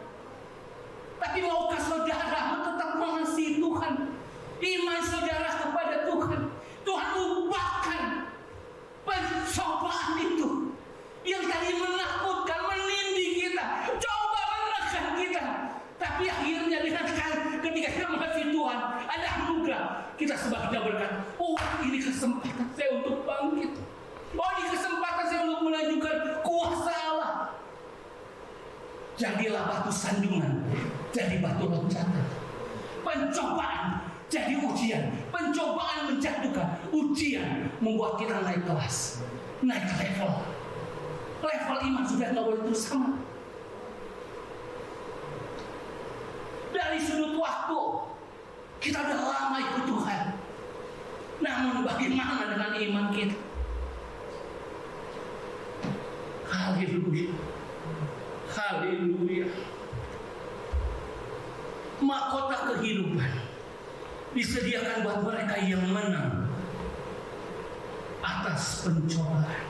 S4: tapi maukah saudara tetap mengasihi Tuhan? Iman saudara kepada Tuhan, Tuhan ubahkan pencobaan itu yang tadi menakutkan, menindih kita, coba menekan kita. Tapi akhirnya dengan ketika kita mengasihi Tuhan, ada anugerah. Kita sebagian berkata, oh ini kesempatan saya untuk bangkit. Oh ini kesempatan saya untuk menunjukkan kuasa Allah. Jadilah batu sandungan, jadi batu loncatan. Pencobaan jadi ujian. Pencobaan menjatuhkan, ujian membuat kita naik kelas, naik level. Level iman sudah tidak boleh terus sama. Dari sudut waktu kita sudah lama ikut Tuhan, namun bagaimana dengan iman kita? Haleluya, haleluya. Mahkota kehidupan disediakan buat mereka yang menang atas pencobaan.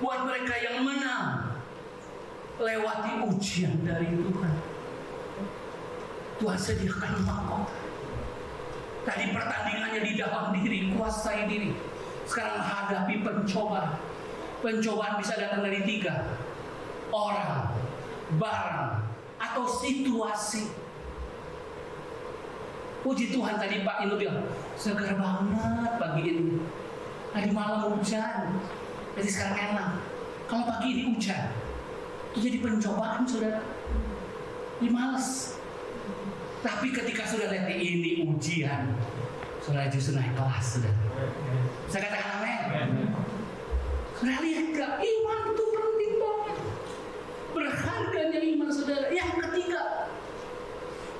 S4: Buat mereka yang menang lewati ujian dari Tuhan. Tuhan sediakan mahkota. Tadi pertandingannya di dalam diri, kuasai diri. Sekarang hadapi pencobaan. Pencobaan bisa datang dari 3: orang, barang, atau situasi. Puji Tuhan, tadi Pak Inu bilang segar banget pagi ini. Tadi malam hujan, jadi sekarang enak. Kalau pagi ini hujan, itu jadi pencobaan saudara. Ini males. Tapi ketika sudah lihat ini ujian, saudara justru naik kelas saudara. Saya katakan amin. Saudara lihat gak? Iman itu penting banget. Berharganya iman saudara. Yang ketiga,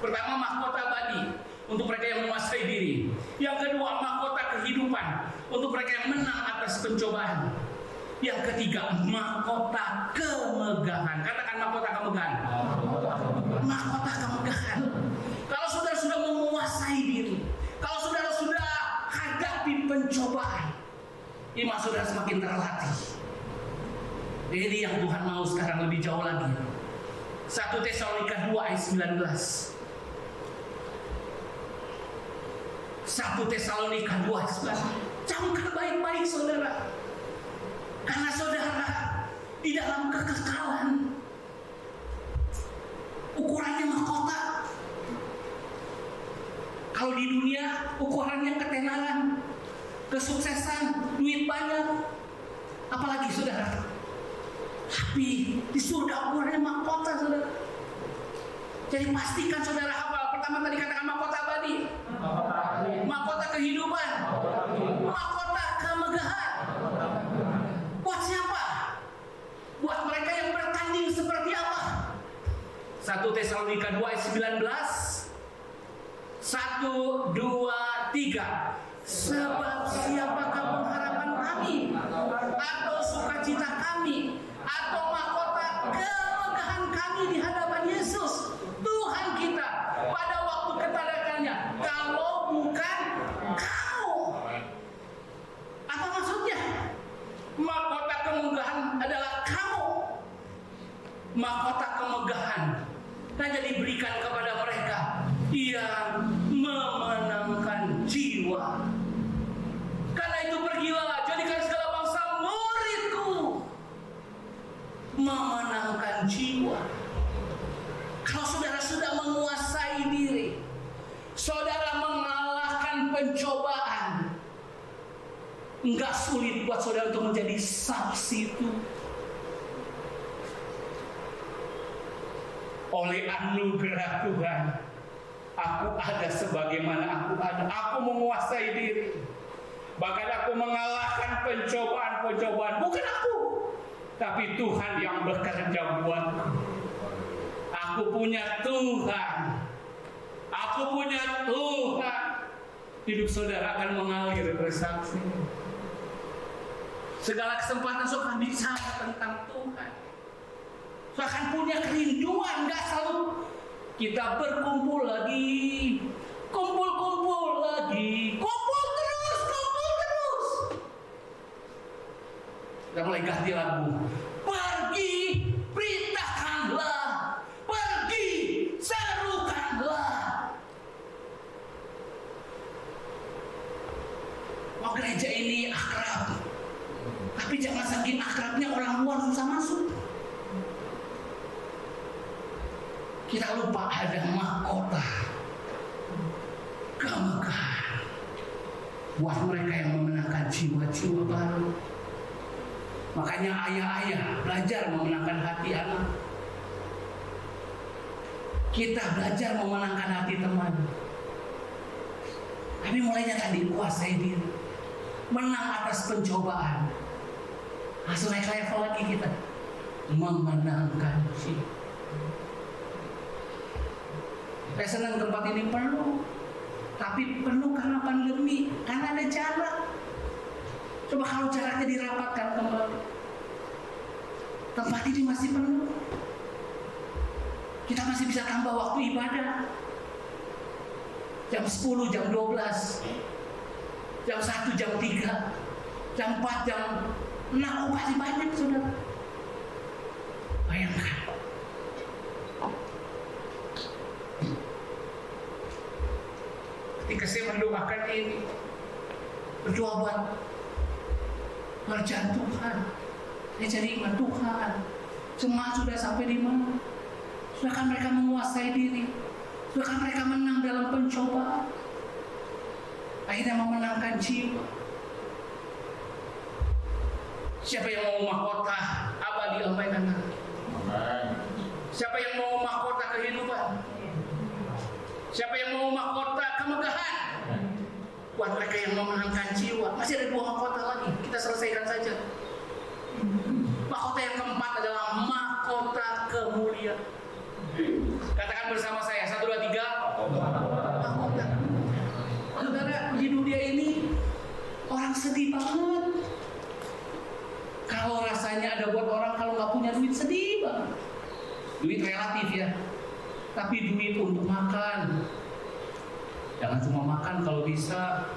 S4: pertama mahkota abadi untuk mereka yang menguasai diri. Yang kedua, mahkota kehidupan untuk mereka yang menang atas pencobaan. Yang ketiga, mahkota kemegahan. Katakan mahkota kemegahan. Mahkota kemegahan. Kalau saudara sudah menguasai diri, kalau saudara sudah hadapi pencobaan, iman saudara semakin terlatih. Ini yang Tuhan mau sekarang lebih jauh lagi. 1 Tesalonika 2 ayat 19. 1 Tesalonika 2 ayat 19. Camkan baik-baik saudara. Karena saudara di dalam kekekalan, ukurannya mahkota. Kalau di dunia ukurannya ketenaran, kesuksesan, duit banyak, apalagi saudara. Tapi di surga ukurannya mahkota saudara. Jadi pastikan saudara hafal. Pertama tadi katakan mahkota abadi, mahkota kehidupan, mahkota kemegahan. Buat siapa? Buat mereka yang bertanding seperti apa? 1 1 Tesalonika 2 ayat 19. 1, 2, 3. Sebab siapakah pengharapan kami, atau sukacita kami, atau mahkota kemegahan kami di hadapan Yesus Tuhan kita pada waktu kedatangannya, kalau bukan kamu? Apa maksudnya? Mahkota kemegahan adalah kamu. Mahkota kemegahan hanya diberikan kepada mereka yang memenangkan jiwa. Karena itu pergilah, jadikan segala bangsa muridku. Memenangkan jiwa. Kalau saudara sudah menguasai diri, saudara mengalahkan pencobaan, enggak sulit buat saudara untuk menjadi saksi itu. Oleh anugerah Tuhan, aku ada sebagaimana aku ada. Aku menguasai diri. Bahkan aku mengalahkan pencobaan-pencobaan. Bukan aku, tapi Tuhan yang bekerja buatku. Aku punya Tuhan. Aku punya Tuhan. Hidup saudara akan mengalir bersaksi. Segala kesempatan saudara bicara tentang Tuhan. Saudara akan punya kerinduan. Gak selalu kita berkumpul lagi, kumpul lagi, kumpul terus. Kita mulai ganti lagu. Pergi, beritakanlah. Pergi, serukanlah. Oh, gereja ini akrab, tapi jangan saking akrabnya orang luar susah masuk. Kita lupa ada mahkota kemegahan buat mereka yang memenangkan jiwa-jiwa baru. Makanya ayah-ayah belajar memenangkan hati anak. Kita belajar memenangkan hati teman. Tapi mulainya tadi kuasai diri, menang atas pencobaan. Langsung naik level lagi kita, memenangkan jiwa. Saya senang tempat ini penuh, tapi penuh karena pandemi, karena ada jarak. Coba kalau jaraknya dirapatkan kembali, tempat ini masih penuh. Kita masih bisa tambah waktu ibadah. Jam 10, jam 12, jam 1, jam 3, jam 4, jam 6, masih banyak saudara. Bayangkan. Ketika saya mendoakan ini, berdoa buat kerjaan Tuhan, saya jadi ingat Tuhan, jemaat sudah sampai di mana? Sudahkah mereka menguasai diri? Sudahkah mereka menang dalam pencobaan? Akhirnya memenangkan jiwa. Siapa yang mau mahkota abadi aman? Siapa yang mau mahkota kehidupan? Siapa yang mau mahkota kemegahan? Buat mereka yang memenangkan jiwa. Masih ada 2 mahkota lagi, kita selesaikan saja. Mahkota yang keempat adalah mahkota kemuliaan. Katakan bersama saya, 1, 2, 3. Mahkota. Saudara, di dunia ini orang sedih banget. Kalau rasanya ada buat orang kalau nggak punya duit, sedih banget. Duit relatif ya, tapi duit untuk makan. Jangan cuma makan, kalau bisa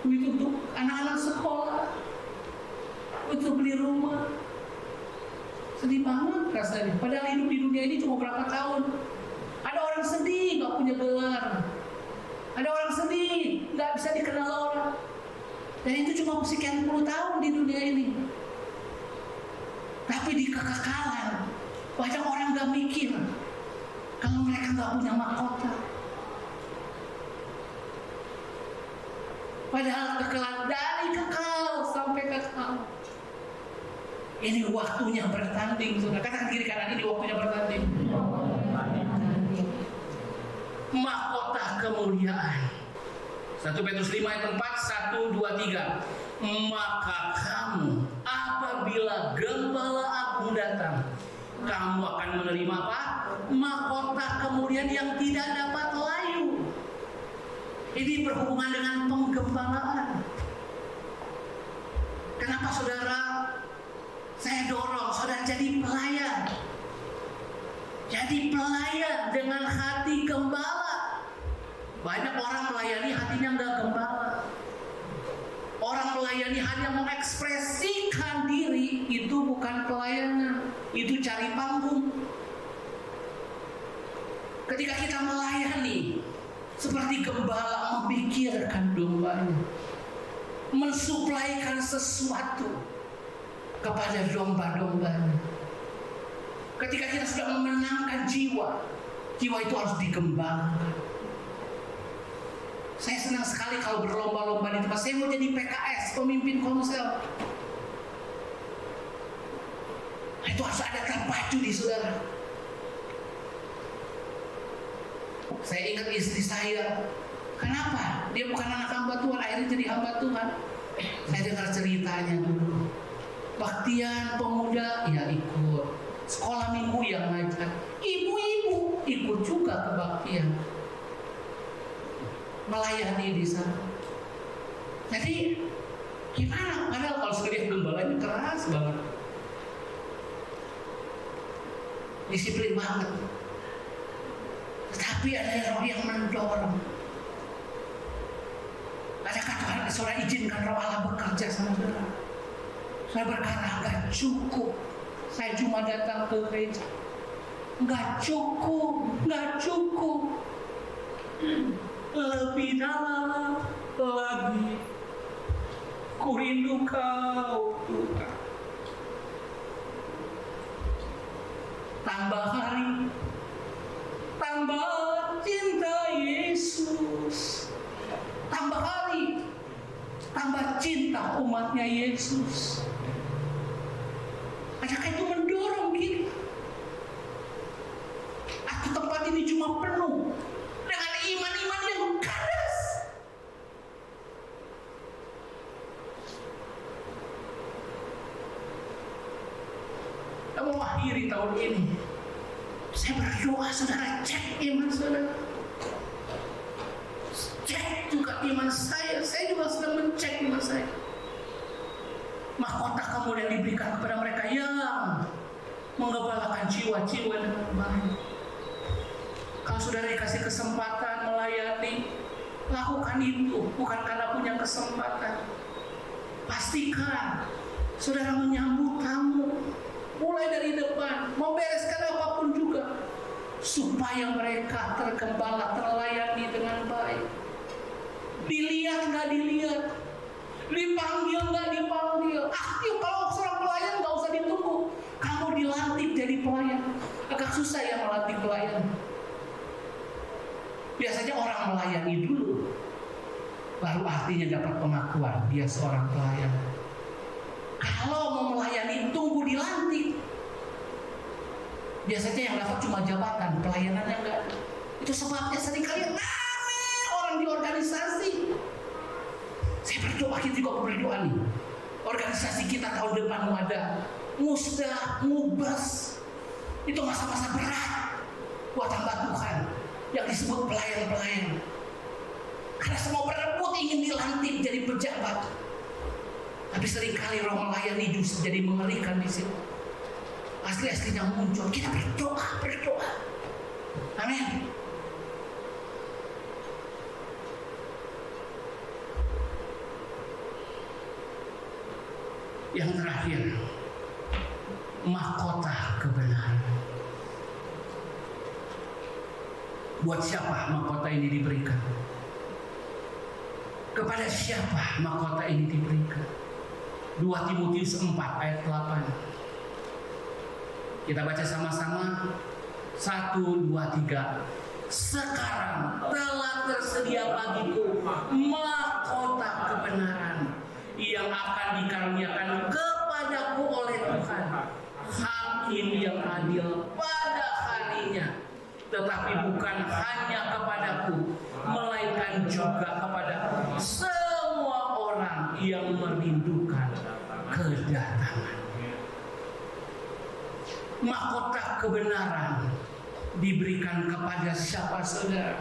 S4: duit untuk anak-anak sekolah, untuk beli rumah. Sedih banget rasanya. Padahal hidup di dunia ini cuma berapa tahun. Ada orang sedih nggak punya gelar. Ada orang sedih nggak bisa dikenal orang. Dan itu cuma sekian puluh tahun di dunia ini. Tapi di kekekalan, banyak orang nggak mikir kalau mereka nggak punya mahkota. Padahal kekekalan dari kekal sampai kekal. Ini waktunya bertanding, saudara. Katakan kiri kanan, ini waktunya bertanding. Mahkota kemuliaan. 1 Petrus 5 ayat 4, 1, 2, 3. Maka kamu apabila gembala agung datang, kamu akan menerima apa? mahkota kemuliaan yang tidak dapat layu. Ini berhubungan dengan penggembalaan. Kenapa saudara? Saya dorong saudara jadi pelayan. Jadi pelayan dengan hati gembala. Banyak orang melayani hatinya nggak gembala. Orang melayani hanya mengekspresikan diri, itu bukan pelayanan, itu cari panggung. Ketika kita melayani, seperti gembala memikirkan dombanya, mensuplaikan sesuatu kepada domba-dombanya. Ketika kita sudah memenangkan jiwa, jiwa itu harus digembalakan. Saya senang sekali kalau berlomba-lomba di tempat. Saya mau jadi PKS, pemimpin komsel. Itu harus ada terpacu di saudara. Saya ingat istri saya. Kenapa? Dia bukan anak hamba Tuhan, akhirnya jadi hamba Tuhan. Saya dengar ceritanya dulu. Baktian pemuda, ya ikut. Sekolah minggu yang ngajar. Ibu-ibu ikut juga kebaktian. Melayani di sana. Jadi gimana? Padahal kalau sekalian gembalanya keras banget, disiplin banget. Tetapi ada roh yang mendorong. Adakah Tuhan saudara izinkan roh Allah bekerja sama saudara? Saya berkata nggak cukup. Saya cuma datang ke gereja. Nggak cukup, nggak cukup. Lebih dalam lagi, ku rindu Kau Tuhan. Tambah hari, tambah cinta Yesus. Tambah hari, tambah cinta umatnya Yesus. Adakah itu mendorong kita? Atau tempat ini cuma penuh dengan iman-iman yang kandas? Kita mau akhiri tahun ini. Saya berdoa saudara, cek iman saudara. Cek juga iman saya. Saya juga sedang mencek iman saya. Mahkota kemuliaan diberikan kepada mereka yang menggembalakan jiwa-jiwa dengan baik. Kalau saudara dikasih kesempatan melayani, lakukan itu, bukan karena punya kesempatan. Pastikan saudara menyambut tamu, mulai dari depan, membereskan apapun juga, supaya mereka tergembala, terlayani dengan baik. Dilihat nggak dilihat, dipanggil nggak dipanggil, aktif. Kalau seorang pelayan nggak usah ditunggu, kamu dilantik jadi pelayan. Agak susah ya melantik pelayan. Biasanya orang melayani dulu, baru artinya dapat pengakuan dia seorang pelayan. Kalau mau melayani tunggu dilantik, biasanya yang dapat cuma jabatan, pelayanannya enggak ada. Itu sebabnya seringkali rame orang di organisasi. Saya berdoa, kita juga berdoa nih, organisasi kita tahun depan mau ada musda, mubas. Itu masa-masa berat buat hamba Tuhan yang disebut pelayan-pelayan. Karena semua berebut ingin dilantik jadi pejabat. Tapi seringkali roh melayani justru jadi mengerikan di sini. Asli-aslinya muncul. Kita berdoa. Amin. Yang terakhir, mahkota kebenaran. Buat siapa mahkota ini diberikan? Kepada siapa mahkota ini diberikan? 2 Timotius 4 ayat 8. Kita baca sama-sama. 1, 2, 3. Sekarang telah tersedia bagiku mahkota kebenaran yang akan dikaruniakan kepadaku oleh Tuhan, hakim yang adil pada harinya. Tetapi bukan hanya kepadaku, melainkan juga kepada semua orang yang merindukan kedatangan. Mahkota kebenaran diberikan kepada siapa, saudara?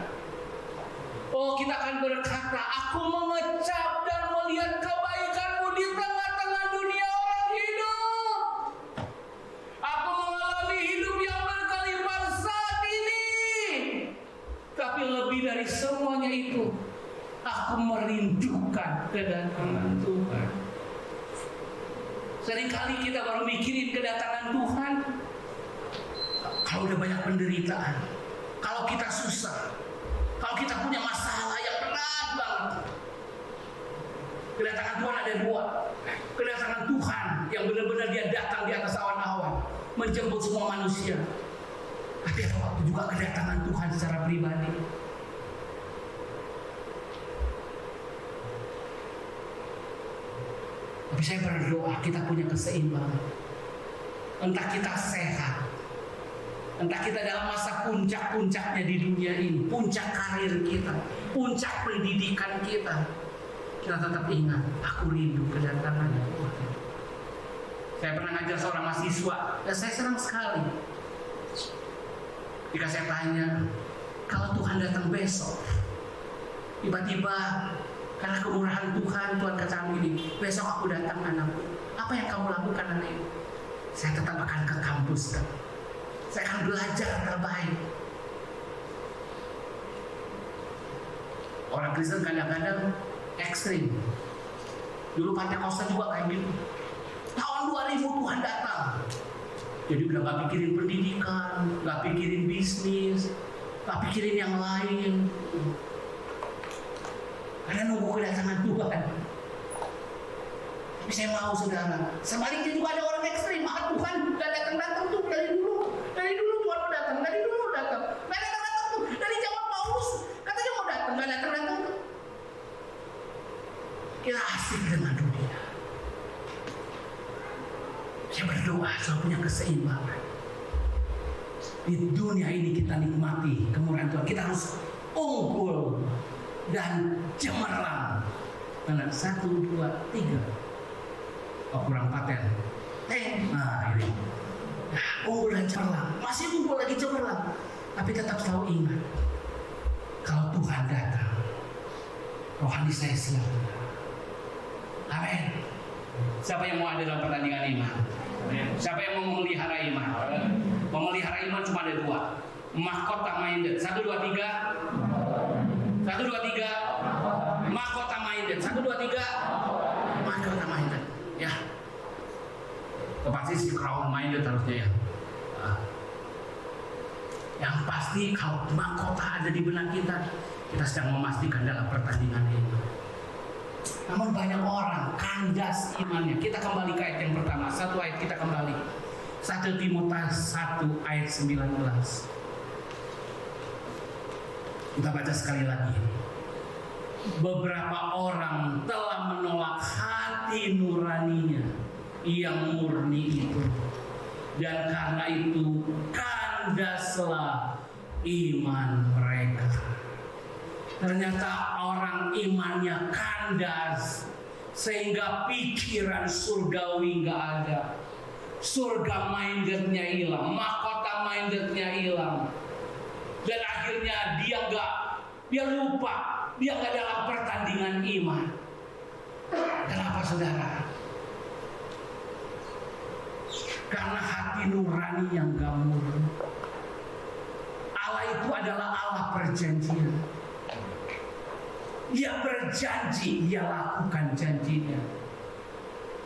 S4: Oh, kita akan berkata, aku mengecap dan melihat kebaikan-Mu di tengah-tengah dunia orang hidup. Aku mengalami hidup yang berkelimpahan saat ini. Tapi lebih dari semuanya itu, aku merindukan kedatangan Tuhan. Seringkali kita baru mikirin kedatangan Tuhan kalau udah banyak penderitaan, kalau kita susah, kalau kita punya masalah yang berat banget. Kedatangan Tuhan ada dua. Kedatangan Tuhan yang benar-benar Dia datang di atas awan-awan, menjemput semua manusia. Tapi ada waktu juga kedatangan Tuhan secara pribadi. Tapi saya berdoa kita punya keseimbangan. Entah kita sehat, entah kita dalam masa puncak-puncaknya di dunia ini, puncak karir kita, puncak pendidikan kita, kita tetap ingat, aku rindu kedatangan Tuhan. Saya pernah ngajar seorang mahasiswa, dan saya senang sekali jika saya tanya, kalau Tuhan datang besok, tiba-tiba karena kemurahan Tuhan kata kami ini, besok aku datang anakku, apa yang kamu lakukan anak ini? Saya tetap akan ke kampus kan. Saya akan belajar terbaik. Orang Kristen kadang-kadang ekstrim. Dulu Pentakosta juga kayak gitu. Tahun 2000 Tuhan datang. Jadi udah gak pikirin pendidikan, gak pikirin bisnis, gak pikirin yang lain. Karena nunggu kedatangan Tuhan. Tapi saya mau, saudara, sebaliknya juga ada orang ekstrim. Tuhan gak datang-datang tuh dari dulu. Dari dulu Tuhan mau datang, dari dulu datang. Gak datang-datang tuh, dari zaman Paulus katanya mau datang, gak datang-datang tuh. Kita asik dengan dunia. Saya berdoa supaya punya keseimbangan. Di dunia ini kita nikmati kemurahan Tuhan. Kita harus unggul dan cemerlang. Karena 1, 2, 3. Oh, kurang paten. Nah ini. Unggul dan cemerlang. Masih unggul lagi cemerlang. Tapi tetap selalu ingat, kalau Tuhan datang, rohani saya siap. Amin. Siapa yang mau ada dalam pertandingan iman? Siapa yang mau memelihara iman? Memelihara iman cuma ada 2. Mahkota minded. 1, 2, 3. 1, 2, 3. Mahkota minded. 1, 2, 3. Mahkota minded. Ya. Pasti si crown minded harusnya ya. Yang pasti kalau mahkota ada di benak kita, kita sedang memastikan dalam pertandingan ini. Namun banyak orang kandas imannya. Kita kembali ke ayat yang pertama. 1 ayat kita kembali. 1 Timotius 1 ayat 19. Kita baca sekali lagi. Beberapa orang telah menolak hati nuraninya yang murni itu, dan karena itu kandaslah iman mereka. Ternyata orang imannya kandas sehingga pikiran surgawi nggak ada. Surga mindednya hilang, mahkota mindednya hilang, dan akhirnya dia lupa, dia nggak dalam pertandingan iman. Kenapa, saudara? Karena hati nurani yang gak murni. Allah itu adalah Allah perjanjian. Dia berjanji, dia lakukan janjinya.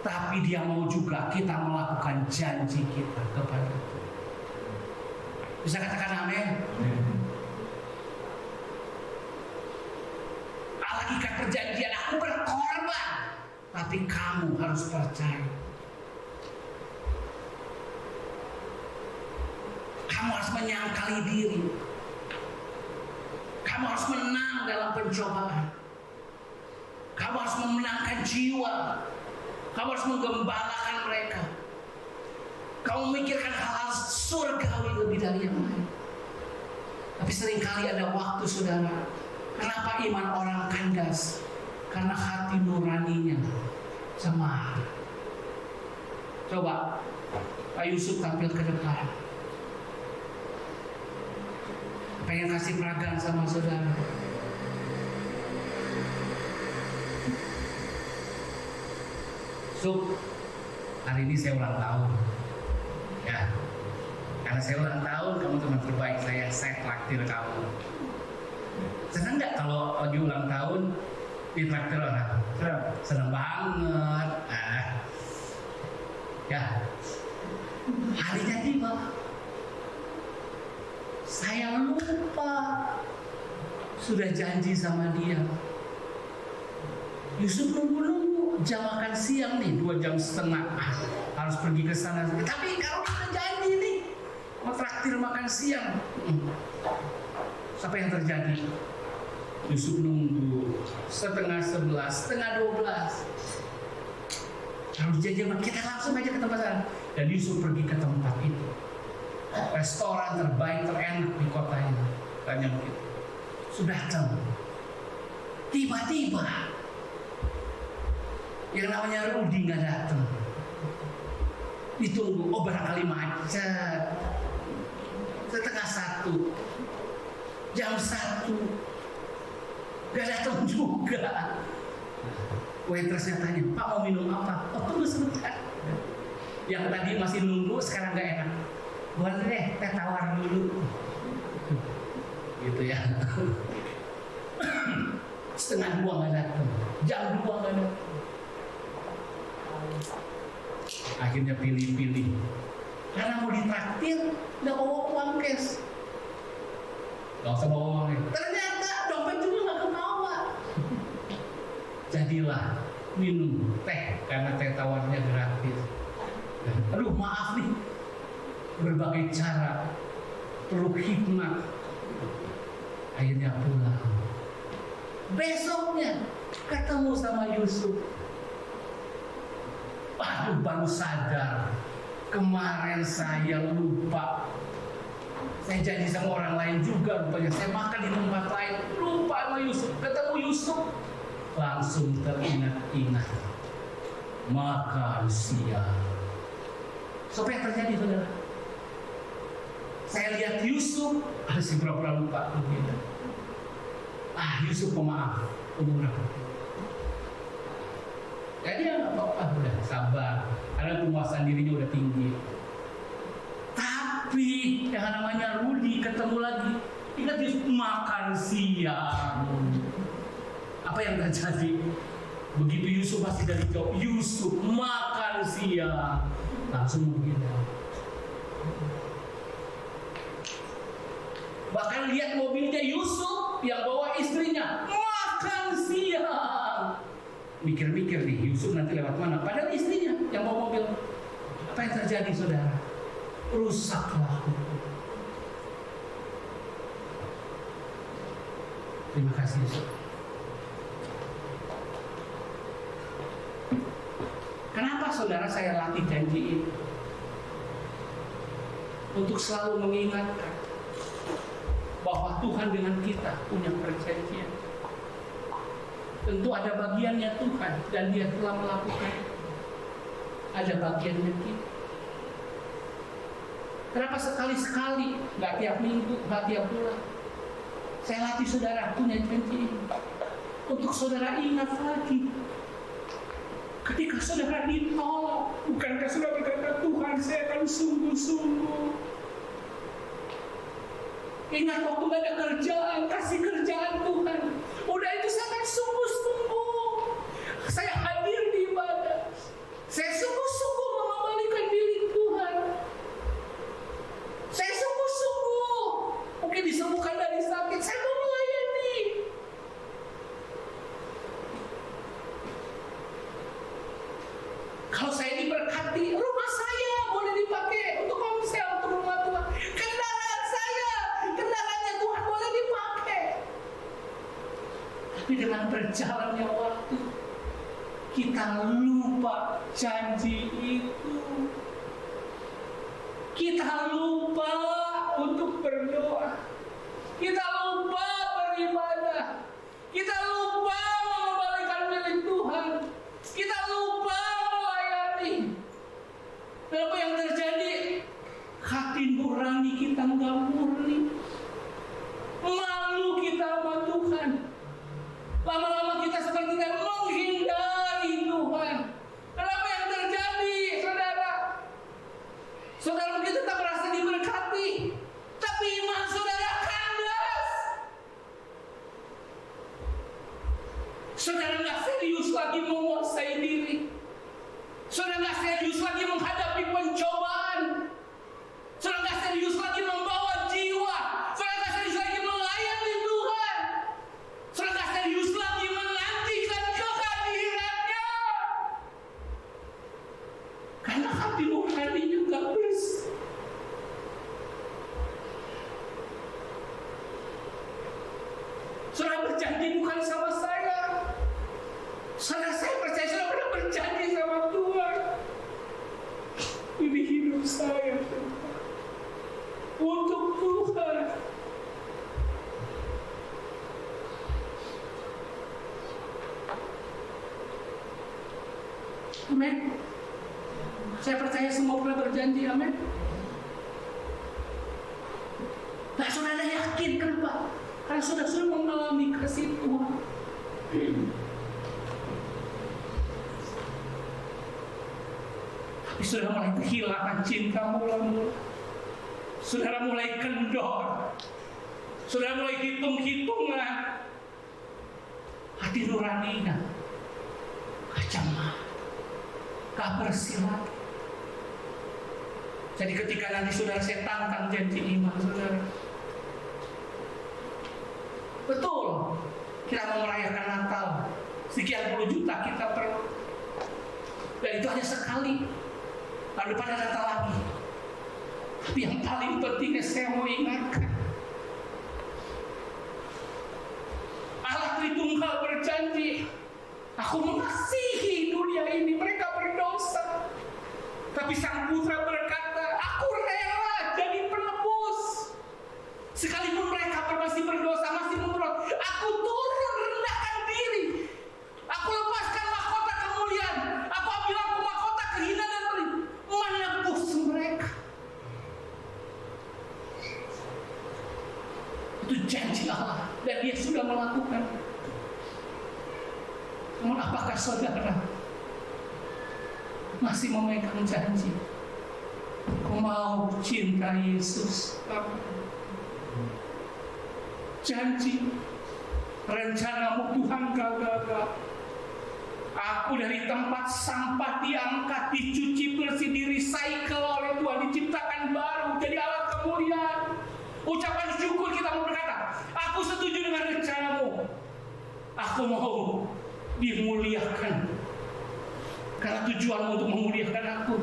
S4: Tapi dia mau juga kita melakukan janji kita kepada Tuhan. Bisa katakan amin? Allah ikat perjanjian, aku berkorban, tapi kamu harus percaya. Kamu harus menyangkali diri. Kamu harus menang dalam pencobaan. Kamu harus memenangkan jiwa. Kamu harus menggembalakan mereka. Kamu memikirkan hal-hal surgawi lebih dari yang lain. Tapi seringkali ada waktu, saudara, kenapa iman orang kandas? Karena hati nuraninya semar. Coba Pak Yusuf tampil ke depan. pengen kasih peragaan sama saudara. So, hari ini saya ulang tahun. Ya, karena saya ulang tahun, kamu teman terbaik saya traktir kamu. Senang nggak kalau lagi ulang tahun ditraktir orang? Senang banget. Ya, harinya tiba. Saya lupa sudah janji sama dia. Yusuf nunggu jam makan siang nih 2,5 jam harus pergi ke sana. Tapi kalau kita janji nih mau traktir makan siang, apa yang terjadi? Yusuf nunggu 10:30, 10:30. Harus janji sama kita, langsung aja ke tempat sana. Dan Yusuf pergi ke tempat itu. Restoran terbaik, terenak di kota ini. Tanya begitu. Sudah datang. Tiba-tiba yang namanya Rudi nggak datang. Ditunggu, oh barangkali macet. 12:30, jam 1, nggak datang juga. Waitressnya tanya, Pak mau minum apa? Oh tunggu sebentar. Yang tadi masih nunggu sekarang nggak enak. Boleh deh, teh tawar dulu. Gitu ya. 1:30 nggak datang, jam 2 nggak datang. Akhirnya pilih-pilih. Karena mau ditraktir, nggak bawa uang cash. Nggak usah bawa uangnya. Ternyata dompet juga nggak kebawa. Jadilah minum teh karena teh tawarnya gratis. Aduh maaf nih, berbagai cara perlu hikmat. Akhirnya pulang. Besoknya ketemu sama Yusuf. Aduh baru sadar, kemarin saya lupa. Saya janji sama orang lain juga rupanya. Saya makan di tempat lain, lupa sama Yusuf. Ketemu Yusuf, langsung teringat-ingat. Makan siang. So, apa yang terjadi saudara? Saya lihat Yusuf, ada si pura-pura lupa. Yusuf pemaaf, umur berapa? Jadi ya nggak apa-apa, udah sabar. Karena penguasaan dirinya udah tinggi. Tapi yang namanya Rudi ketemu lagi, ingat Yusuf makan siang. Apa yang terjadi? Begitu Yusuf masih dari jauh, Yusuf makan siang, langsung begitu. Bahkan lihat mobilnya Yusuf yang bawa istrinya makan siang. Mikir-mikir nih Yusuf nanti lewat mana? Padahal istrinya yang bawa mobil. Apa yang terjadi saudara? Rusaklah. Terima kasih Yusuf. Kenapa saudara saya latih janji ini? Untuk selalu mengingatkan bahwa Tuhan dengan kita punya perjanjian. Tentu ada bagiannya Tuhan dan Dia telah melakukan. Ada bagiannya kita. Kenapa sekali-sekali, nggak tiap minggu, nggak tiap bulan? Saya latih saudara punya janji ini. Untuk saudara ingat lagi. Ketika saudara ditolak, bukankah saudara berkata, Tuhan saya akan sungguh-sungguh. Ingat waktu gak ada kerjaan, kasih kerjaan Tuhan. Udah itu saya akan sungguh-sungguh. Saya hadir di ibadah. Saya sungguh-sungguh mengembalikan diri Tuhan. Saya sungguh-sungguh. Mungkin disembuhkan dari sakit, saya mau melayani. Kalau saya diberkati, rumah saya boleh dipakai untuk komsel, untuk rumah Tuhan. Kendaraan saya, kendaraannya Tuhan boleh dipakai. Tapi dengan berjalannya waktu, kita lupa janji itu. Kita lupa untuk berdoa. Kita lupa beribadah. Kita lupa mengembalikan milik Tuhan. Kita lupa melayani. Dan apa yang terjadi? Hati nurani kita nggak murni. Saudara nggak serius lagi menguasai diri. Saudara nggak serius lagi menghadapi pencobaan. Saudara nggak serius lagi membawa jiwa. Saudara nggak serius lagi melayani Tuhan. Saudara nggak serius lagi menantikan kehadirannya. Karena hati nuraninya nggak bersih. Saudara berjanji bukan sama saya. Saudara, saya percaya saudara pernah berjanji sama Tuhan. Ini hidup saya, Tuhan. Untuk Tuhan. Amin. Saya percaya semua pernah berjanji, amin. Nah, saudara yakin kenapa? Karena saudara sudah mengalami kasih Tuhan. Tapi saudara mulai kehilangan cinta mula-mula. Saudara mulai kendor. Saudara mulai hitung-hitungan. Hati nuraninya kacang, gak bersih lagi. Jadi ketika nanti saudara saya tantang janji iman saudara, betul, kita mau merayakan Natal, sekian puluh juta kita perlu, dan itu hanya sekali. Lalu depan ada Natal lagi. Tapi yang paling pentingnya saya mau ingatkan, Allah Tritunggal berjanji, aku mengasihi dunia ini, mereka berdosa. Tapi Sang Putra berkata, aku rela jadi penebus. Sekalipun mereka masih berdosa, masih memberontak, aku turun rendahkan diri. Aku lepaskan mahkota kemuliaan. Aku ambil aku mahkota kehinaan dan menebus mereka. Itu janji Allah dan Dia sudah melakukan. Namun apakah saudara masih memegang janji? Kau mau cinta Yesus? Janji, rencanamu Tuhan gagal. Aku dari tempat sampah diangkat, dicuci bersih, di-recycle oleh Tuhan, diciptakan baru, jadi alat kemuliaan. Ucapan syukur kita mau berkata, aku setuju dengan rencanamu. Aku mau dimuliakan. Karena tujuanmu untuk memuliakan aku.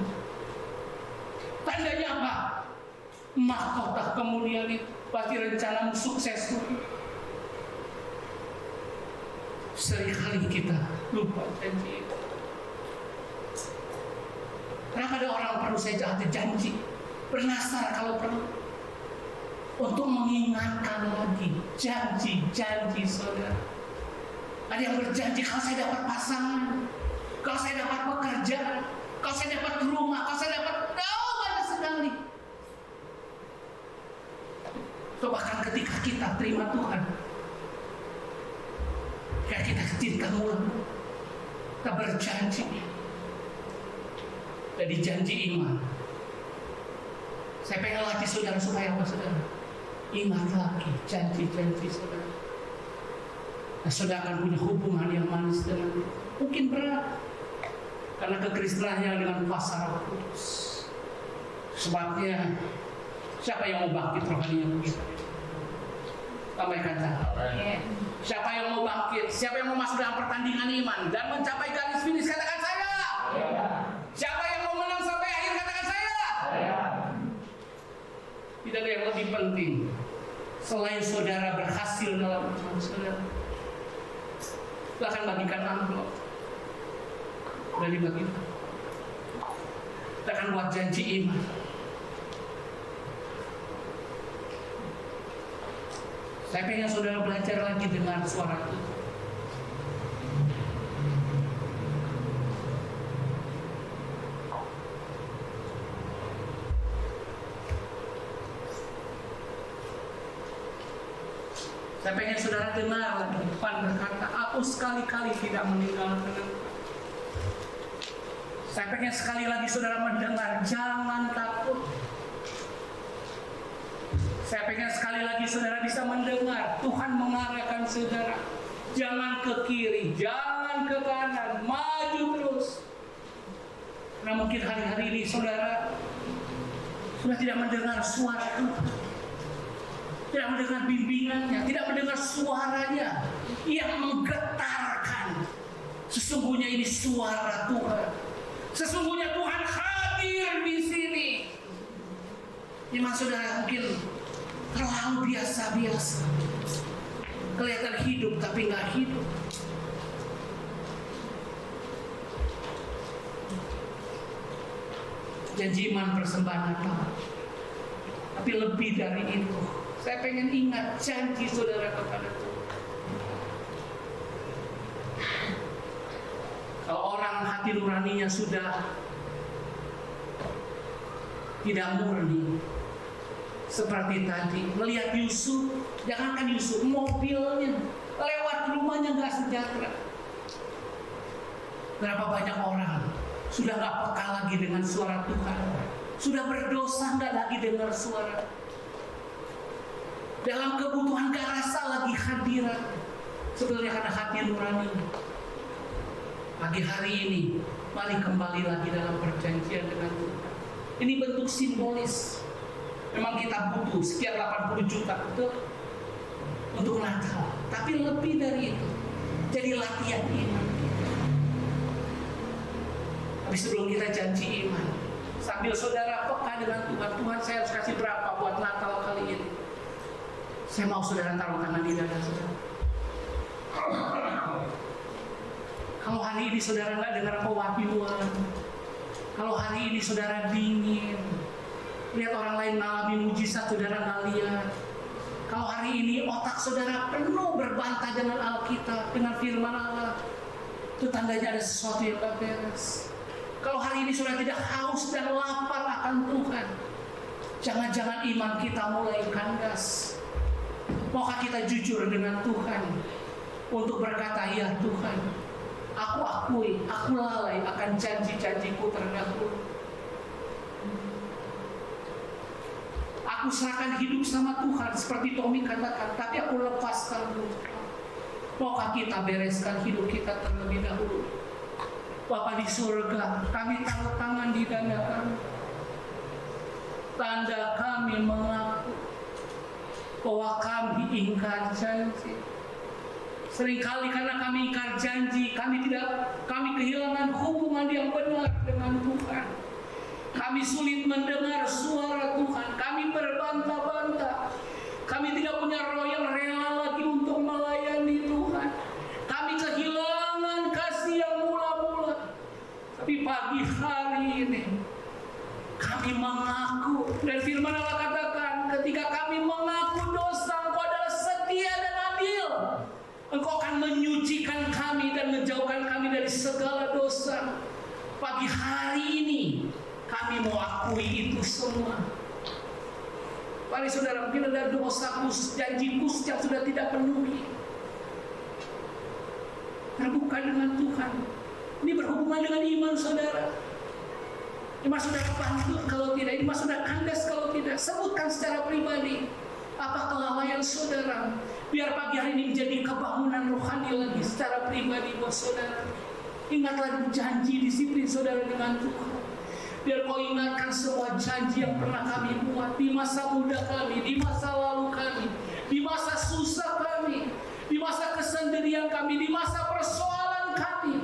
S4: Tandanya apa? Mahkota kemuliaan itu pasti rencanamu sukses. Seringkali kita lupa janji itu. Kenapa ada orang perlu saya jatuh janji? Bernasar kalau perlu. Untuk mengingatkan lagi janji-janji saudara. Ada yang berjanji kalau saya dapat pasangan, kalau saya dapat pekerjaan, kalau saya dapat rumah, kalau saya dapat banyak sekali. So, bahkan ketika kita terima Tuhan, kayak kita cinta mula, kita berjanji. Jadi janji iman. Saya pengen latih saudara supaya apa saudara? Ingat lagi janji-janji saudara. Nah, saudara akan punya hubungan yang manis dengan Dia. Mungkin berat, karena kekristenannya dengan kuasa Roh Kudus. Sebabnya, siapa yang mau bangkit rohaninya kita? Sampaikan saya. Siapa yang mau bangkit? Siapa yang mau masuk dalam pertandingan iman dan mencapai garis finish? Katakan saya. Siapa yang mau menang sampai akhir? Katakan saya. Tidak ada yang lebih penting selain saudara berhasil dalam iman saudara. Silahkan bagikan amplop dari bagi. Kita akan buat janji iman. Saya pengen saudara belajar lagi dengan suara itu. Saya pengen saudara dengar lagi Tuhan berkata, aku sekali-kali tidak meninggalkan engkau. Saya pengen sekali lagi saudara mendengar, jangan takut. Saya pengen sekali lagi saudara bisa mendengar Tuhan mengarahkan saudara. Jangan ke kiri, jangan ke kanan, maju terus. Karena mungkin hari-hari ini saudara sudah tidak mendengar suara Tuhan, tidak mendengar bimbingannya, tidak mendengar suaranya yang menggetarkan. Sesungguhnya ini suara Tuhan. Sesungguhnya Tuhan hadir di sini. Iman saudara mungkin terlalu biasa-biasa, kelihatan hidup tapi nggak hidup. Janji iman persembahan Natal, tapi lebih dari itu, saya pengen ingat janji saudara kepada Tuhan. Kalau orang hati nuraninya sudah tidak murni, seperti tadi melihat Yusuf, jangankan Yusuf, mobilnya lewat rumahnya nggak sejahtera. Berapa banyak orang sudah nggak peka lagi dengan suara Tuhan, sudah berdosa nggak lagi dengar suara. Dalam kebutuhan gak rasa lagi hadirat, sebetulnya karena hati nurani. Pagi hari ini, mari kembali lagi dalam perjanjian dengan Tuhan. Ini bentuk simbolis. Memang kita butuh sekian 80 juta betul untuk Natal, tapi lebih dari itu, jadi latihan iman. Tapi sebelum kita janji iman, sambil saudara peka dengan Tuhan, Tuhan saya harus kasih berapa buat Natal kali ini. Saya mau saudara taruh tangan di dada saudara. Kalau hari ini saudara nggak dengar pewahyuan, kalau hari ini saudara dingin, lihat orang lain mengalami mujizat, saudara nggak lihat. Kalau hari ini otak saudara penuh berbantah dengan Alkitab, dengan firman Allah, itu tandanya ada sesuatu yang tak beres. Kalau hari ini saudara tidak haus dan lapar akan Tuhan, jangan-jangan iman kita mulai kandas. Maukah kita jujur dengan Tuhan untuk berkata, ya Tuhan, aku akui, aku lalai akan janji-janjiku terdahulu. Aku serahkan hidup sama Tuhan seperti Tommy katakan, tapi aku lepaskan dulu. Maukah kita bereskan hidup kita terlebih dahulu? Bapa di surga, kami taruh tangan di dada kami. Tanda kami mengaku bahwa kami ingkar janji. Seringkali karena kami ingkar janji, kami kehilangan hubungan yang benar dengan Tuhan. Kami sulit mendengar suara Tuhan. Kami berbantah-bantah. Kami tidak punya roh yang rela lagi untuk melayani Tuhan. Kami kehilangan kasih yang mula-mula. Tapi pagi hari ini kami mengaku, dan firman Allah katakan, ketika kami mengaku dosa, Engkau adalah setia dan adil. Engkau akan menyucikan kami dan menjauhkan kami dari segala dosa. Pagi hari ini kami mau akui itu semua. Mari saudara, mungkin ada dosa khusus, janji khusus yang sudah tidak penuhi. Terbuka dengan Tuhan. Ini berhubungan dengan iman saudara. Iman sudah bantu kalau tidak, iman sudah kandas kalau tidak. Sebutkan secara pribadi apa kelalaian saudara, biar pagi hari ini menjadi kebangunan rohani lagi secara pribadi buat saudara. Ingatlah janji disiplin saudara dengan Tuhan. Biar kau ingatkan semua janji yang pernah kami buat di masa muda kami, di masa lalu kami, di masa susah kami, di masa kesendirian kami, di masa persoalan kami.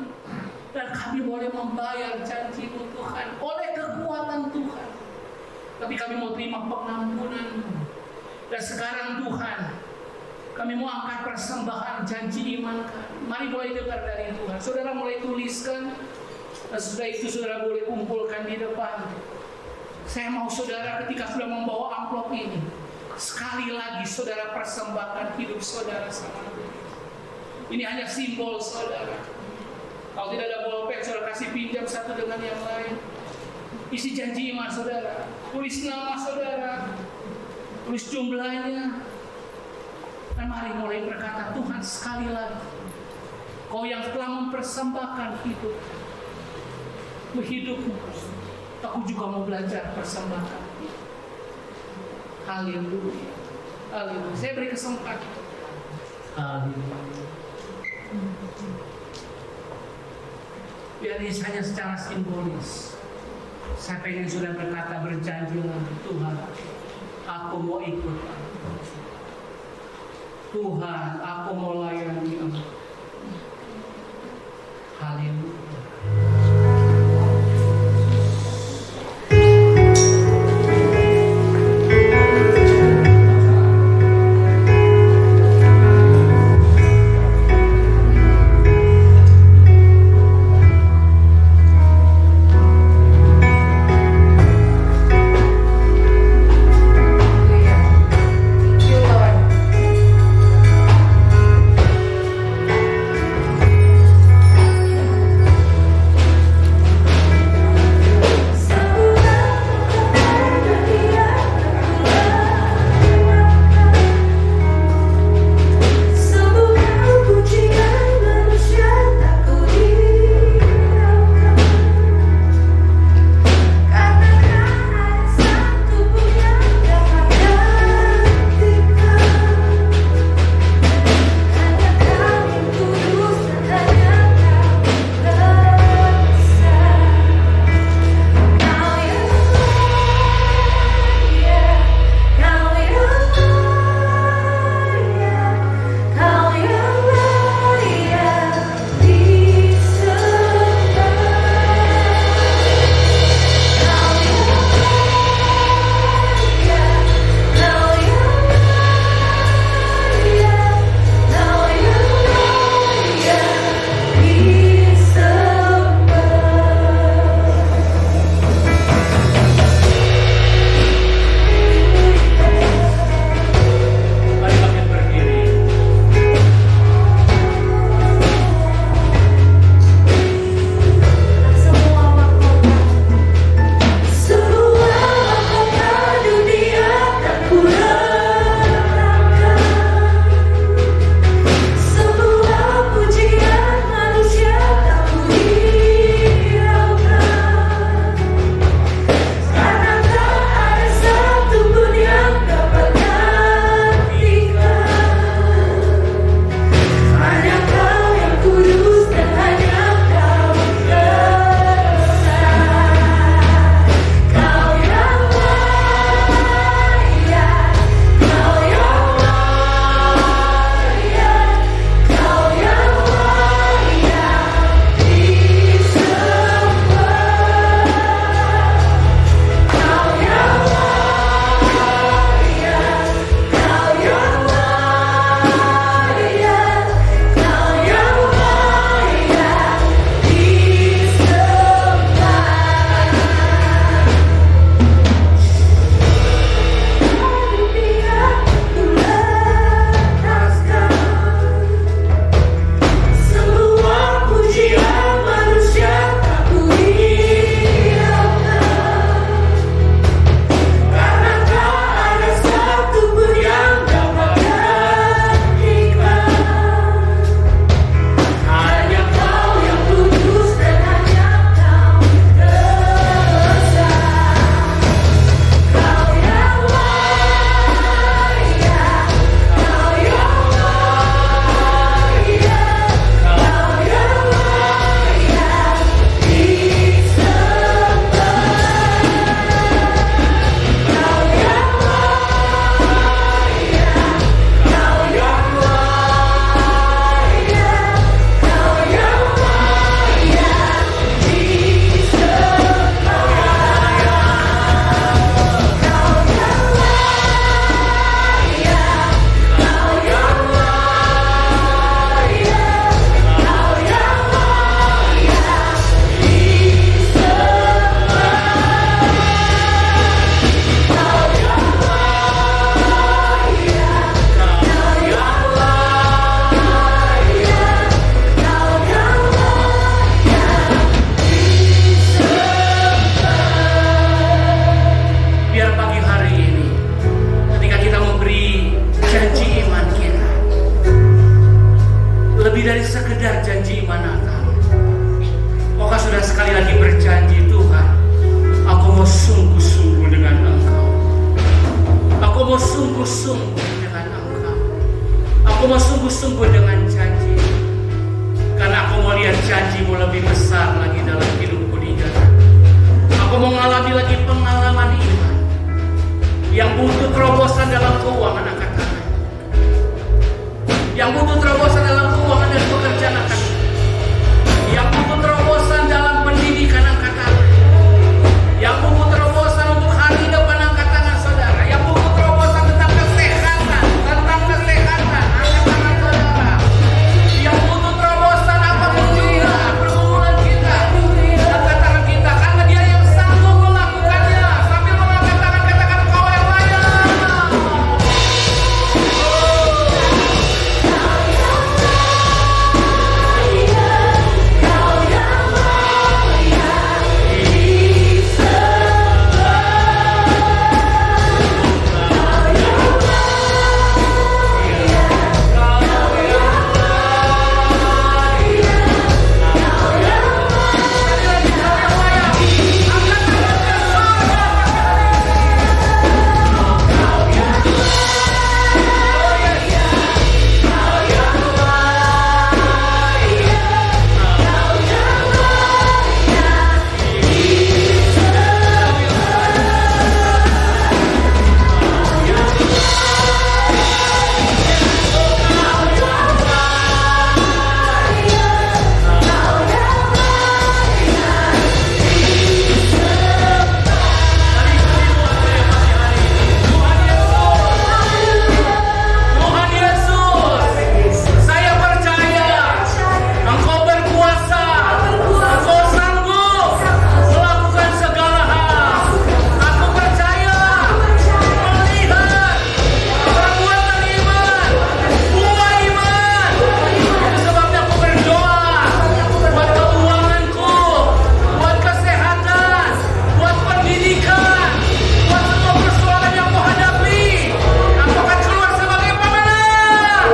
S4: Dan kami boleh membayar janji-Mu Tuhan oleh kekuatan Tuhan. Tapi kami mau terima pengampunan-Mu. Dan sekarang Tuhan, kami mau angkat persembahan janji iman kami. Mari mulai dengar dari Tuhan. Saudara mulai tuliskan. Dan sesudah itu saudara boleh kumpulkan di depan. Saya mau saudara ketika sudah membawa amplop ini, sekali lagi saudara persembahkan hidup saudara sama Tuhan. Ini hanya simbol saudara. Kalau tidak ada bolpen, saudara kasih pinjam satu dengan yang lain. Isi janji iman saudara, tulis nama saudara, tulis jumlahnya. Dan mari mulai berkata, Tuhan sekali lagi, Kau yang telah mempersembahkan hidupmu, aku juga mau belajar persembahkan. Haleluya. Haleluya. Saya beri kesempatan. Haleluya. Biar ini hanya secara simbolis. Saya pengen sudah berjanji lagi, Tuhan, aku mau ikut. Tuhan, aku mau layani Engkau. Haleluya. sungguh-sungguh dengan Engkau. Aku mau sungguh-sungguh dengan janji. mau lihat janji-Mu lebih besar lagi dalam hidupku di jalan. Aku mau mengalami lagi pengalaman iman yang butuh terobosan dalam keuangan angkat tangan. Yang butuh terobosan dalam keuangan dan pekerjaan angkat tangan. Yang butuh terobosan dalam pendidikan angkat tangan. Yang butuh terobosan untuk hari depan angkat tangan saudara. Yang butuh terobosan tentang kesehatan angkat tangan saudara. Yang butuh terobosan apapun juga pergumulan kita, angkat tangan kita, karena Dia yang sanggup melakukannya. Sambil mengangkat tangan katakan Kau yang layak. Tuhan Yesus, saya percaya Engkau berkuasa, Engkau sanggup melakukan segala hal. Aku percaya melihat perbuatan iman, buah iman. Itu sebabnya aku berdoa buat keuanganku, buat kesehatan, buat pendidikan, buat semua persoalan yang aku hadapi. Aku akan keluar sebagai pemenang.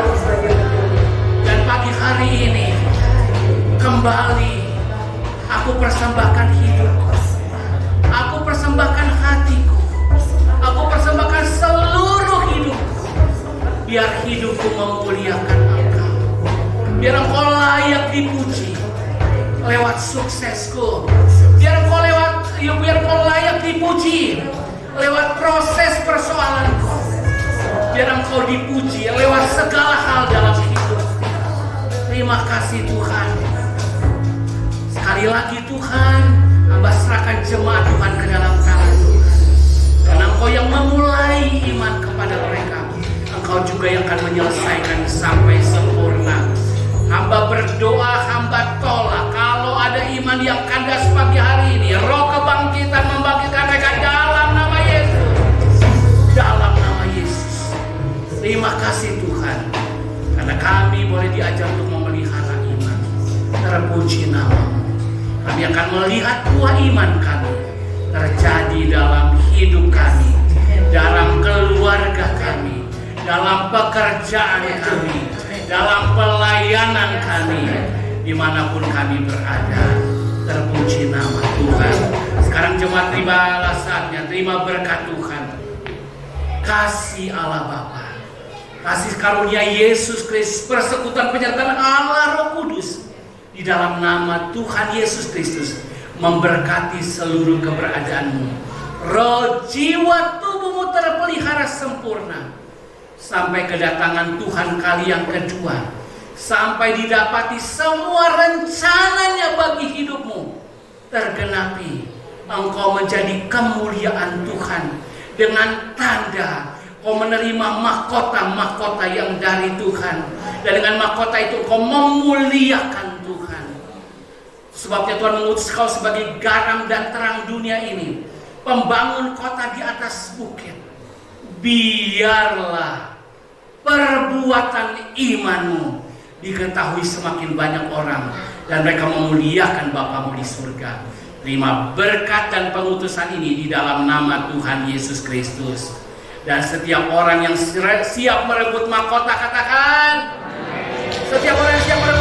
S4: Dan pagi hari ini kembali aku persembahkan hidupku, aku persembahkan hatiku, aku persembahkan seluruh hidupku, biar hidupku memuliakan Engkau, biar Engkau layak dipuji lewat suksesku, biar Engkau layak dipuji lewat proses persoalanku, biar Engkau dipuji lewat segala hal dalam hidup. Terima kasih Tuhan. Sekali lagi Tuhan, hamba serahkan jemaat Tuhan ke dalam tangan Tuhan. Karena Engkau yang memulai iman kepada mereka, Engkau juga yang akan menyelesaikan sampai sempurna. Hamba berdoa, hamba tolak kalau ada iman yang kandas pagi hari ini, roh kebangkitan membangkitkan mereka dalam nama Yesus. Dalam nama Yesus. Terima kasih Tuhan, karena kami boleh diajar untuk memelihara iman. Terpuji nama-Mu. Kami akan melihat buah iman kami terjadi dalam hidup kami, dalam keluarga kami, dalam pekerjaan kami, dalam pelayanan kami, dimanapun kami berada. Terpuji nama Tuhan. Sekarang jemaat terimalah saatnya, terima berkat Tuhan. Kasih Allah Bapa, kasih karunia Yesus Kristus, persekutuan penyertaan Allah Roh Kudus di dalam nama Tuhan Yesus Kristus memberkati seluruh keberadaanmu. Roh, jiwa, tubuhmu terpelihara sempurna sampai kedatangan Tuhan kali yang kedua, sampai didapati semua rencananya bagi hidupmu tergenapi. Engkau menjadi kemuliaan Tuhan dengan tanda kau menerima mahkota-mahkota yang dari Tuhan, dan dengan mahkota itu kau memuliakan Tuhan. Sebabnya Tuhan mengutus kau sebagai garam dan terang dunia ini, pembangun kota di atas bukit. Biarlah perbuatan imanmu diketahui semakin banyak orang, dan mereka memuliakan Bapamu di surga. Terima berkat dan pengutusan ini di dalam nama Tuhan Yesus Kristus. Dan setiap orang yang siap merebut mahkota katakan, setiap orang yang siap merebut